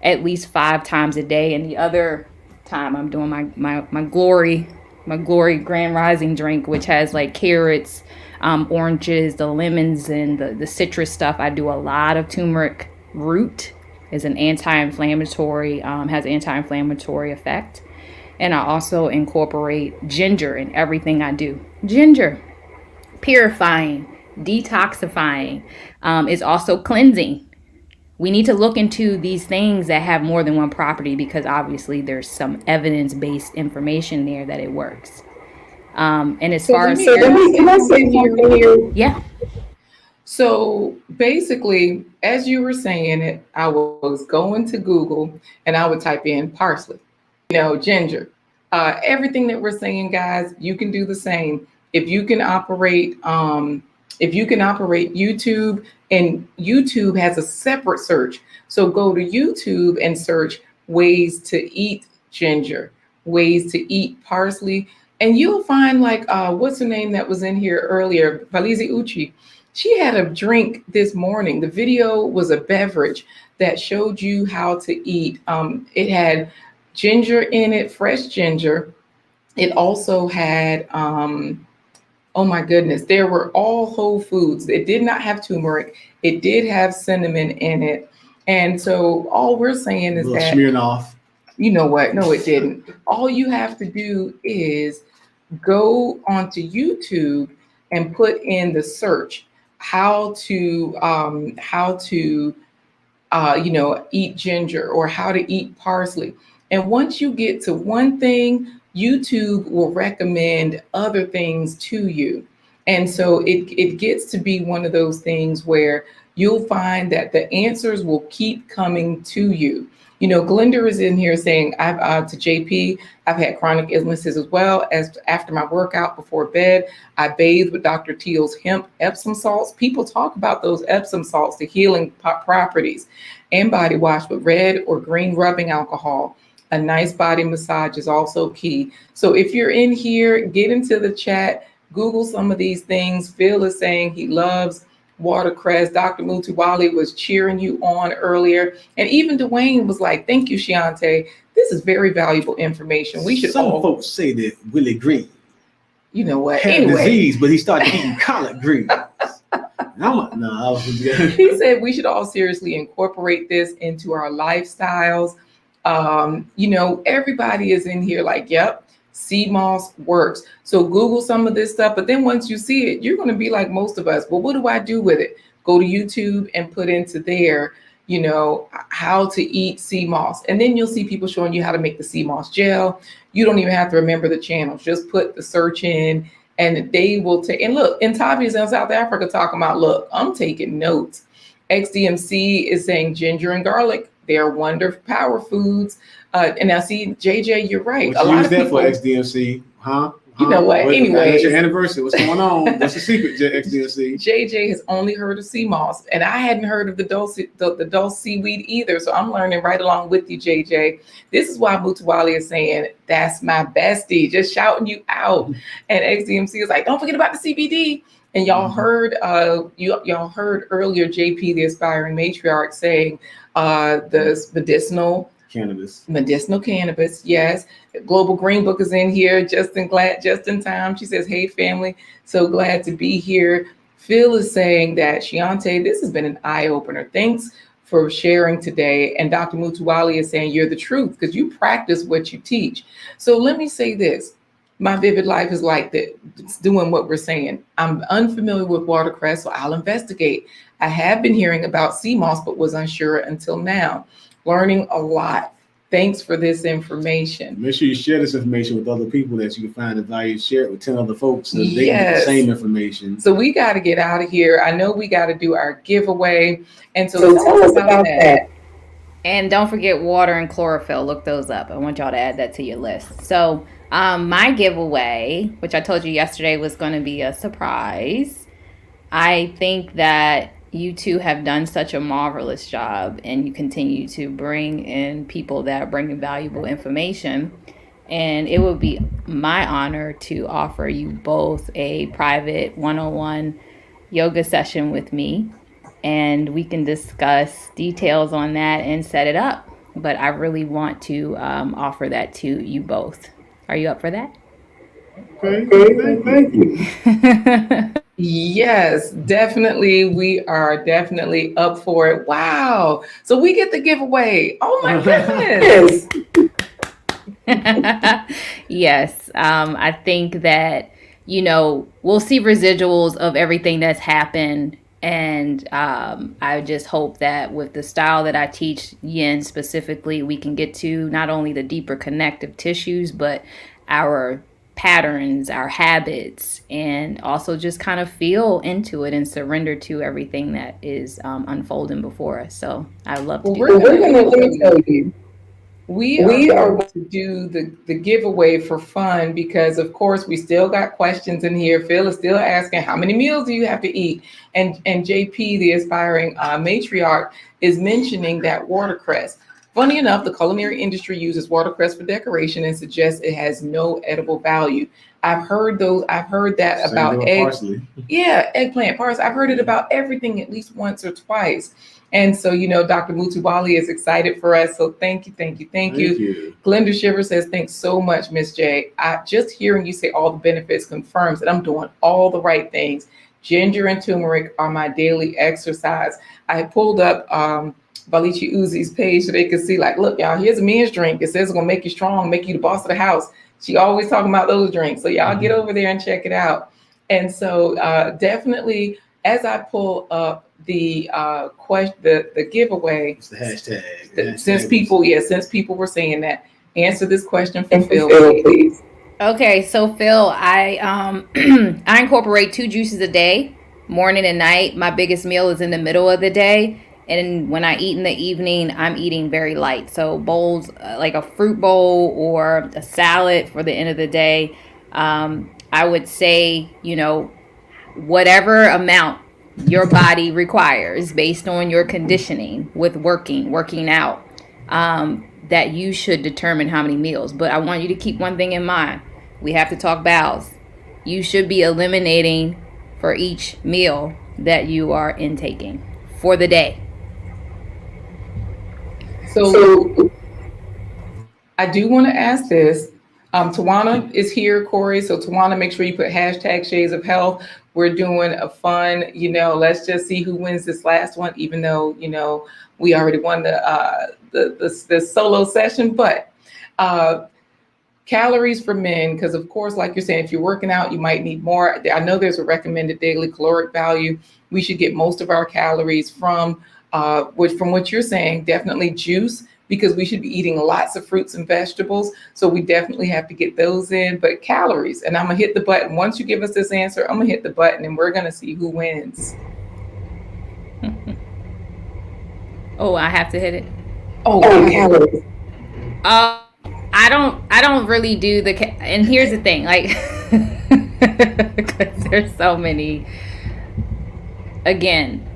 at least 5 times a day. And the other time I'm doing my glory grand rising drink, which has like carrots, oranges, the lemons, and the citrus stuff. I do a lot of turmeric root. Is an anti-inflammatory, has an anti-inflammatory effect. And I also incorporate ginger in everything I do. Ginger, purifying, detoxifying, is also cleansing. We need to look into these things that have more than one property because obviously there's some evidence-based information there that it works. And as far as can I say something here? yeah. So basically, as you were saying it, I was going to Google and I would type in parsley, ginger. Everything that we're saying, guys, you can do the same. If you can operate YouTube, and YouTube has a separate search. So go to YouTube and search ways to eat ginger, ways to eat parsley, and you'll find like what's her name that was in here earlier, Valizi Uchi. She had a drink this morning. The video was a beverage that showed you how to eat. It had ginger in it, fresh ginger. It also had, oh my goodness, there were all whole foods. It did not have turmeric. It did have cinnamon in it. And so all we're saying is that, Smirnoff. You know what? No, it didn't. All you have to do is go onto YouTube and put in the search how to eat ginger or how to eat parsley. And once you get to one thing, YouTube will recommend other things to you. And so it gets to be one of those things where you'll find that the answers will keep coming to you. Glenda is in here saying, to JP, I've had chronic illnesses as well. As after my workout before bed, I bathe with Dr. Teal's hemp Epsom salts. People talk about those Epsom salts, the healing properties, and body wash with red or green rubbing alcohol. A nice body massage is also key. So if you're in here, get into the chat, Google some of these things. Phil is saying he loves watercress. Dr. Mutuwali was cheering you on earlier. And even Dwayne was like, thank you, Shionta. This is very valuable information. We should Some folks say that Willie Green, you know what? had disease, but he started eating collard greens. He said we should all seriously incorporate this into our lifestyles. Everybody is in here like, yep, sea moss works. So Google some of this stuff, but then once you see it, you're going to be like most of us. Well, what do I do with it? Go to YouTube and put into there, how to eat sea moss. And then you'll see people showing you how to make the sea moss gel. You don't even have to remember the channels. Just put the search in and they will take, and look, and Tavia's in South Africa talking about, look, I'm taking notes. XDMC is saying ginger and garlic. They're wonderful power foods. And now see, JJ, you're right. What you use that for, XDMC? Huh? You know what? Anyway, it's your anniversary. What's going on? What's the secret, XDMC? JJ has only heard of sea moss, and I hadn't heard of the dulse seaweed either. So I'm learning right along with you, JJ. This is why Mutuwali is saying that's my bestie, just shouting you out. And XDMC is like, don't forget about the CBD. And y'all heard y'all heard earlier JP, the aspiring matriarch, saying the medicinal cannabis. Yes. Global Green Book is in here just in time. She says, hey family, so glad to be here. Phil is saying that Shionta, this has been an eye-opener. Thanks for sharing today. And Dr. Mutuwali is saying you're the truth because you practice what you teach. So let me say this. My vivid life is like that. It's doing what we're saying. I'm unfamiliar with watercress, so I'll investigate. I have been hearing about sea moss, but was unsure until now. Learning a lot. Thanks for this information. Make sure you share this information with other people that you can find the value. Share it with 10 other folks so they can get the same information. So we got to get out of here. I know we got to do our giveaway. And so tell us about that. And don't forget water and chlorophyll. Look those up. I want y'all to add that to your list. So my giveaway, which I told you yesterday was going to be a surprise. I think that you two have done such a marvelous job, and you continue to bring in people that are bringing valuable information. And it would be my honor to offer you both a private one-on-one yoga session with me, and we can discuss details on that and set it up. But I really want to offer that to you both. Are you up for that? Thank you. Yes, definitely. We are definitely up for it. Wow. So we get the giveaway. Oh my goodness. Yes. I think that, we'll see residuals of everything that's happened. And I just hope that with the style that I teach yin specifically, we can get to not only the deeper connective tissues, but our patterns, our habits, and also just kind of feel into it and surrender to everything that is unfolding before us. So I love to Well, do we're that. going to let me tell you. We are going to do the giveaway for fun because, of course, we still got questions in here. Phil is still asking, how many meals do you have to eat? And JP, the aspiring matriarch, is mentioning that watercress. Funny enough, the culinary industry uses watercress for decoration and suggests it has no edible value. I've heard that Same about with eggs. parsley. Yeah, eggplant, parsley. I've heard it about everything at least once or twice. And so, Dr. Mutubali is excited for us. So thank you. Thank you. Glenda Shiver says, thanks so much, Miss J. Just hearing you say all the benefits confirms that I'm doing all the right things. Ginger and turmeric are my daily exercise. I pulled up Balichi Uzi's page so they could see, like, look, y'all, here's a men's drink. It says it's going to make you strong, make you the boss of the house. She always talking about those drinks. So y'all get over there and check it out. And so definitely, as I pull up the giveaway, It's the hashtag. Since people were saying that, answer this question for Phil, please. Okay, so Phil, I I incorporate 2 juices a day, morning and night. My biggest meal is in the middle of the day, and when I eat in the evening, I'm eating very light. So bowls, like a fruit bowl or a salad for the end of the day. I would say, whatever amount your body requires based on your conditioning with working out, that you should determine how many meals. But I want you to keep one thing in mind. We have to talk bowels. You should be eliminating for each meal that you are intaking for the day. So I do want to ask this. Tawana is here, Corey. So Tawana, make sure you put hashtag Shades of Health. We're doing a fun, let's just see who wins this last one, even though, we already won the solo session, but calories for men, because of course, like you're saying, if you're working out, you might need more. I know there's a recommended daily caloric value. We should get most of our calories from what you're saying, definitely juice, because we should be eating lots of fruits and vegetables. So we definitely have to get those in, but calories. And I'm gonna hit the button. Once you give us this answer, I'm gonna hit the button and we're gonna see who wins. Oh, I have to hit it. Calories. I don't really do and here's the thing, like, because there's so many. Again,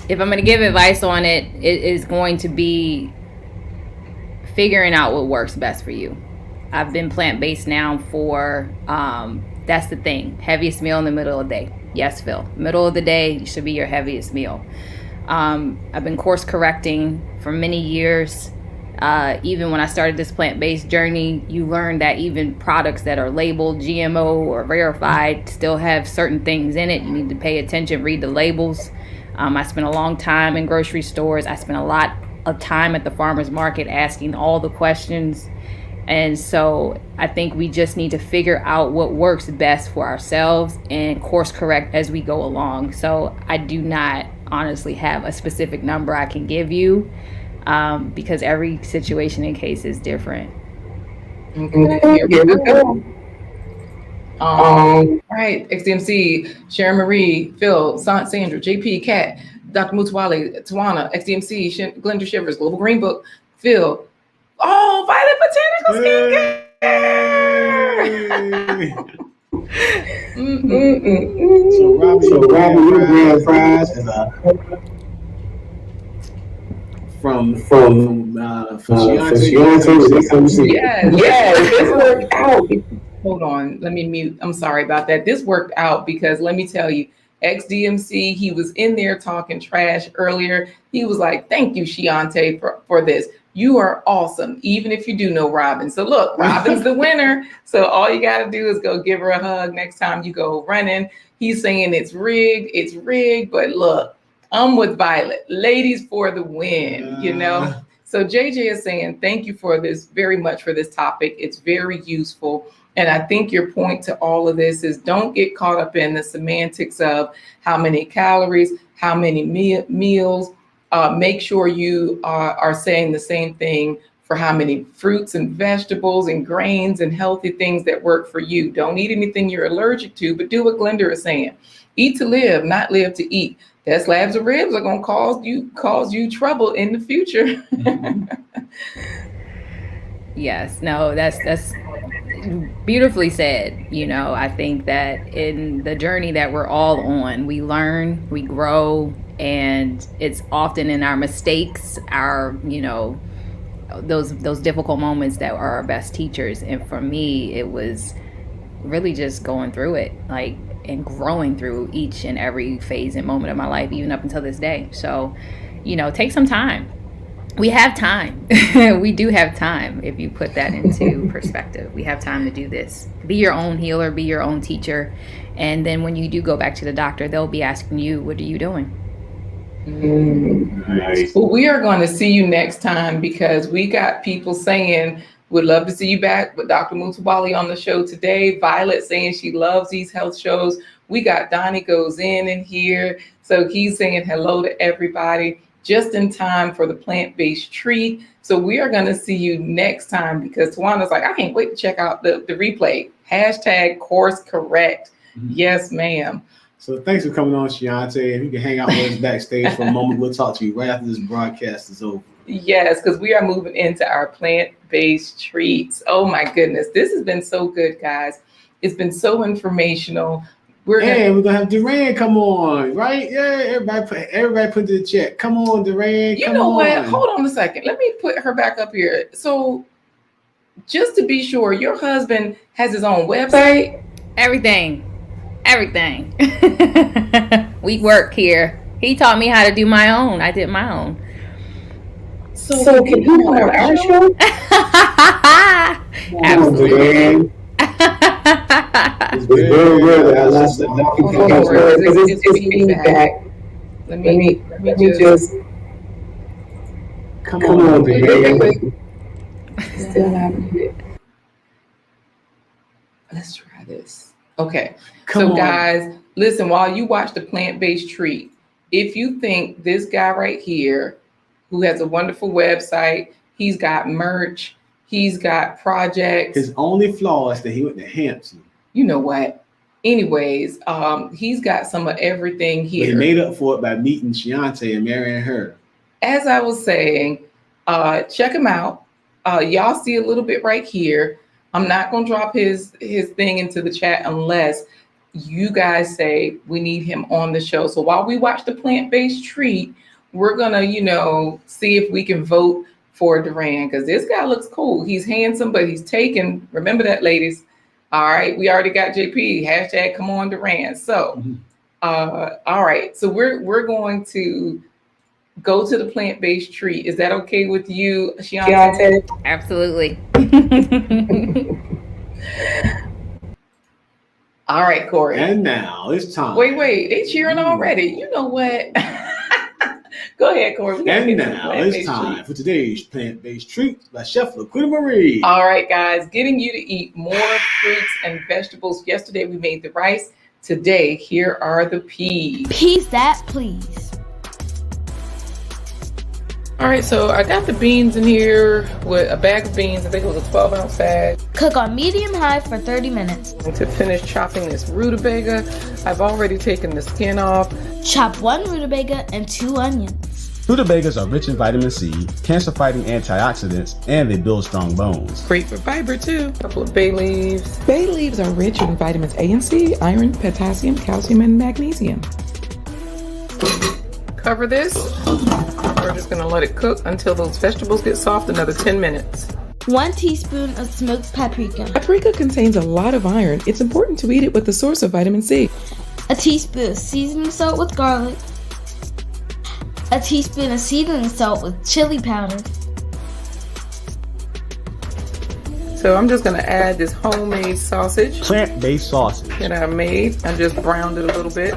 if I'm going to give advice on it, it is going to be figuring out what works best for you. I've been plant-based now for, that's the thing, heaviest meal in the middle of the day. Yes, Phil, middle of the day should be your heaviest meal. I've been course correcting for many years. Even when I started this plant-based journey, you learn that even products that are labeled GMO or verified still have certain things in it. You need to pay attention, read the labels. I spent a long time in grocery stores. I spent a lot of time at the farmer's market asking all the questions. And so I think we just need to figure out what works best for ourselves and course correct as we go along. So I do not honestly have a specific number I can give you, because every situation and case is different. Okay, here we go. All right, XDMC, Sharon Marie, Phil, Sandra, JP, Kat, Dr. Mutawali, Tawana, XDMC, Glenda Shivers, Global Green Book, Phil. Oh, Violet Botanical Skincare. So Robbie, your grand prize is from Shionta J. Yes, this worked out. Hold on, let me mute. I'm sorry about that. This worked out because let me tell you, XDMC, he was in there talking trash earlier. He was like, thank you, Shionta, for this. You are awesome, even if you do know Robin. So look, Robin's the winner. So all you got to do is go give her a hug next time you go running. He's saying it's rigged, but look, I'm with Violet. Ladies for the win, So JJ is saying, thank you for this very much for this topic. It's very useful. And I think your point to all of this is don't get caught up in the semantics of how many calories, how many meals. Make sure you are saying the same thing for how many fruits and vegetables and grains and healthy things that work for you. Don't eat anything you're allergic to, but do what Glenda is saying. Eat to live, not live to eat. That slabs of ribs are going to cause you trouble in the future. Yes, no, that's beautifully said. You know, I think that in the journey that we're all on, we learn, we grow, and it's often in our mistakes, our, you know, those difficult moments that are our best teachers. And for me, it was really just going through it, like, and growing through each and every phase and moment of my life, even up until this day. So, you know, take some time. We have time. We do have time. If you put that into perspective, we have time to do this. Be your own healer, be your own teacher. And then when you do go back to the doctor, they'll be asking you, what are you doing? Nice. Well, we are going to see you next time because we got people saying, would love to see you back with Dr. Mutawali on the show today. Violet saying she loves these health shows. We got Donnie Goes in here. So he's saying hello to everybody just in time for the plant-based treat. So we are going to see you next time because Tawana's like, I can't wait to check out the replay. Hashtag course correct. Yes, ma'am. So thanks for coming on, Shionta. If you can hang out with us backstage for a moment, we'll talk to you right after this broadcast is over. Yes, because we are moving into our plant-based treats. Oh my goodness. This has been so good, guys. It's been so informational. We're gonna have Duran come on, right? Yeah, everybody put the chat. Come on, Duran. You know what? Hold on a second. Let me put her back up here. So just to be sure, your husband has his own website? Everything. We work here. He taught me how to do my own. I did my own. So can he come on our show? Absolutely. It's very good. It's feedback. Let me just come on, baby. Still haven't hit. Let's try this. Okay. So guys, listen, while you watch the plant-based treat, if you think this guy right here, who has a wonderful website, he's got merch, he's got projects. His only flaw is that he went to Hampton. You know what? Anyways, he's got some of everything here. But he made up for it by meeting Shionta and marrying her. As I was saying, check him out. Y'all see a little bit right here. I'm not going to drop his thing into the chat unless you guys say we need him on the show. So while we watch the plant-based treat, we're going to, see if we can vote for Duran because this guy looks cool. He's handsome, but he's taken. Remember that, ladies. All right. We already got JP. Hashtag come on Duran. So, all right. So we're going to go to the plant-based treat. Is that okay with you, Shionta? Absolutely. All right, Corey. And now it's time. Wait. They cheering already. You know what? Go ahead, Corey. And now it's time for today's plant-based treat by Chef LaQuita Marie. All right, guys. Getting you to eat more fruits and vegetables. Yesterday, we made the rice. Today, here are the peas. Peas that please. All right, so I got the beans in here with a bag of beans. I think it was a 12-ounce bag. Cook on medium-high for 30 minutes. To finish chopping this rutabaga, I've already taken the skin off. Chop 1 rutabaga and 2 onions. Rutabagas are rich in vitamin C, cancer-fighting antioxidants, and they build strong bones. Great for fiber, too. A couple of bay leaves. Bay leaves are rich in vitamins A and C, iron, potassium, calcium, and magnesium. Cover this. We're just going to let it cook until those vegetables get soft, another 10 minutes. 1 teaspoon of smoked paprika. Paprika contains a lot of iron. It's important to eat it with the source of vitamin C. A teaspoon of seasoning salt with garlic. A teaspoon of seasoning salt with chili powder. So I'm just going to add this homemade sausage. Plant-based sausage. That I made. I just browned it a little bit.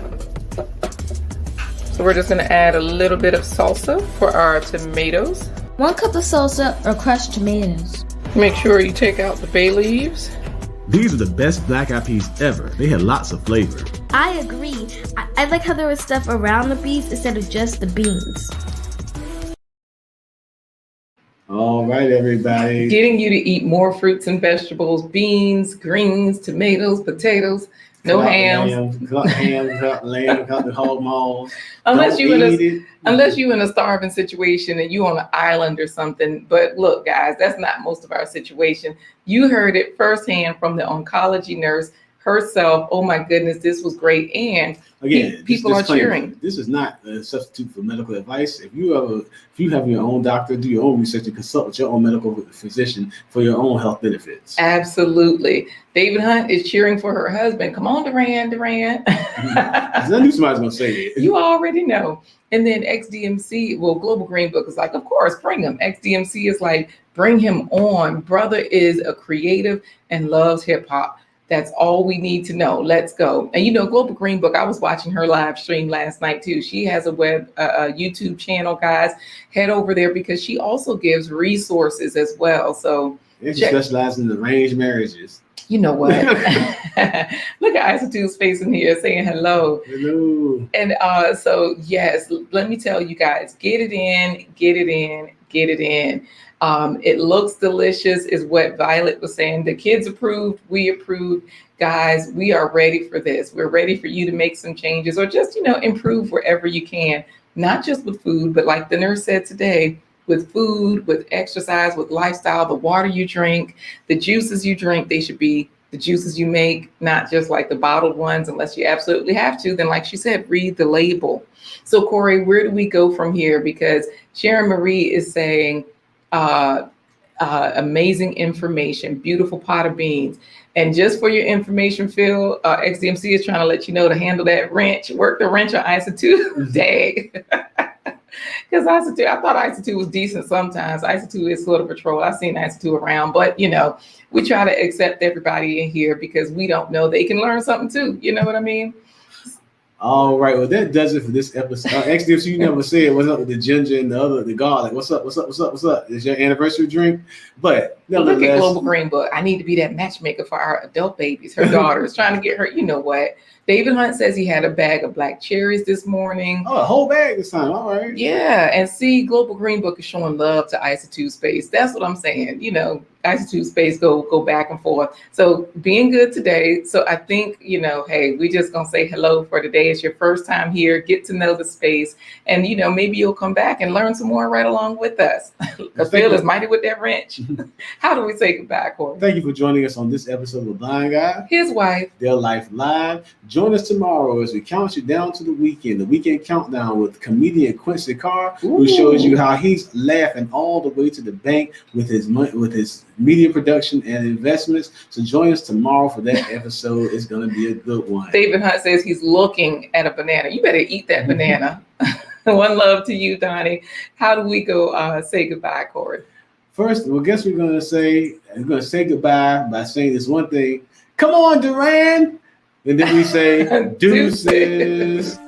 So we're just going to add a little bit of salsa for our tomatoes. 1 cup of salsa or crushed tomatoes. Make sure you take out the bay leaves. These are the best black eyed peas ever. They had lots of flavor. I agree. I like how there was stuff around the peas instead of just the beans. All right, everybody. Getting you to eat more fruits and vegetables, beans, greens, tomatoes, potatoes, no hams. Cut ham, cut lamb, cut the whole malls. Unless you in a starving situation and you on an island or something. But look, guys, that's not most of our situation. You heard it firsthand from the oncology nurse herself. Oh my goodness, this was great. And again, people are cheering. This is not a substitute for medical advice. If you have your own doctor, do your own research and consult with your own medical physician for your own health benefits. Absolutely. David Hunt is cheering for her husband. Come on, Duran. I knew somebody was going to say it. You already know. And then XDMC, Global Green Book is like, of course, bring him. XDMC is like, bring him on. Brother is a creative and loves hip hop. That's all we need to know. Let's go. And Global Green Book, I was watching her live stream last night too. She has a YouTube channel, guys. Head over there because she also gives resources as well. So she specializes in arranged marriages. You know what? Look at Isatu's face in here saying hello. Hello. And so yes, let me tell you guys, get it in. It looks delicious is what Violet was saying. The kids approved, we approved. Guys, we are ready for this. We're ready for you to make some changes or just, improve wherever you can, not just with food, but like the nurse said today, with food, with exercise, with lifestyle, the water you drink, the juices you drink, they should be the juices you make, not just like the bottled ones, unless you absolutely have to. Then, like she said, read the label. So Corey, where do we go from here? Because Sharon Marie is saying, amazing information, beautiful pot of beans. And just for your information, Phil, XDMC is trying to let you know to handle that wrench, work the wrench on Isatu. Dag. Because Isatu, I thought Isatu was decent sometimes. Isatu is sort of a troll. I've seen Isatu around, but we try to accept everybody in here because we don't know. They can learn something too. You know what I mean? All right, well that does it for this episode. XDMC, you never said what's up with the ginger and the garlic. What's up? It's your anniversary drink, but look at Global Green Book. I need to be that matchmaker for our adult babies. Her daughter is trying to get her. You know what? David Hunt says he had a bag of black cherries this morning. Oh, a whole bag this time. All right. Yeah, and see, Global Green Book is showing love to Isatu Space. That's what I'm saying. Isatu Space go back and forth. So being good today. So I think, hey, we just gonna say hello for today. It's your first time here. Get to know the space, and maybe you'll come back and learn some more right along with us. Because Phil is mighty with that wrench. How do we say goodbye, Corey? Thank you for joining us on this episode of Blind Guy, his wife, Their Life Live. Join us tomorrow as we count you down to the weekend countdown with comedian Quincy Carr, who shows you how he's laughing all the way to the bank with his money, with his media production and investments. So join us tomorrow for that episode. It's going to be a good one. David Hunt says he's looking at a banana. You better eat that banana. One love to you, Donnie. How do we go say goodbye, Corey? First, well, guess we're going to say goodbye by saying this one thing. Come on, Duran. And then we say deuces.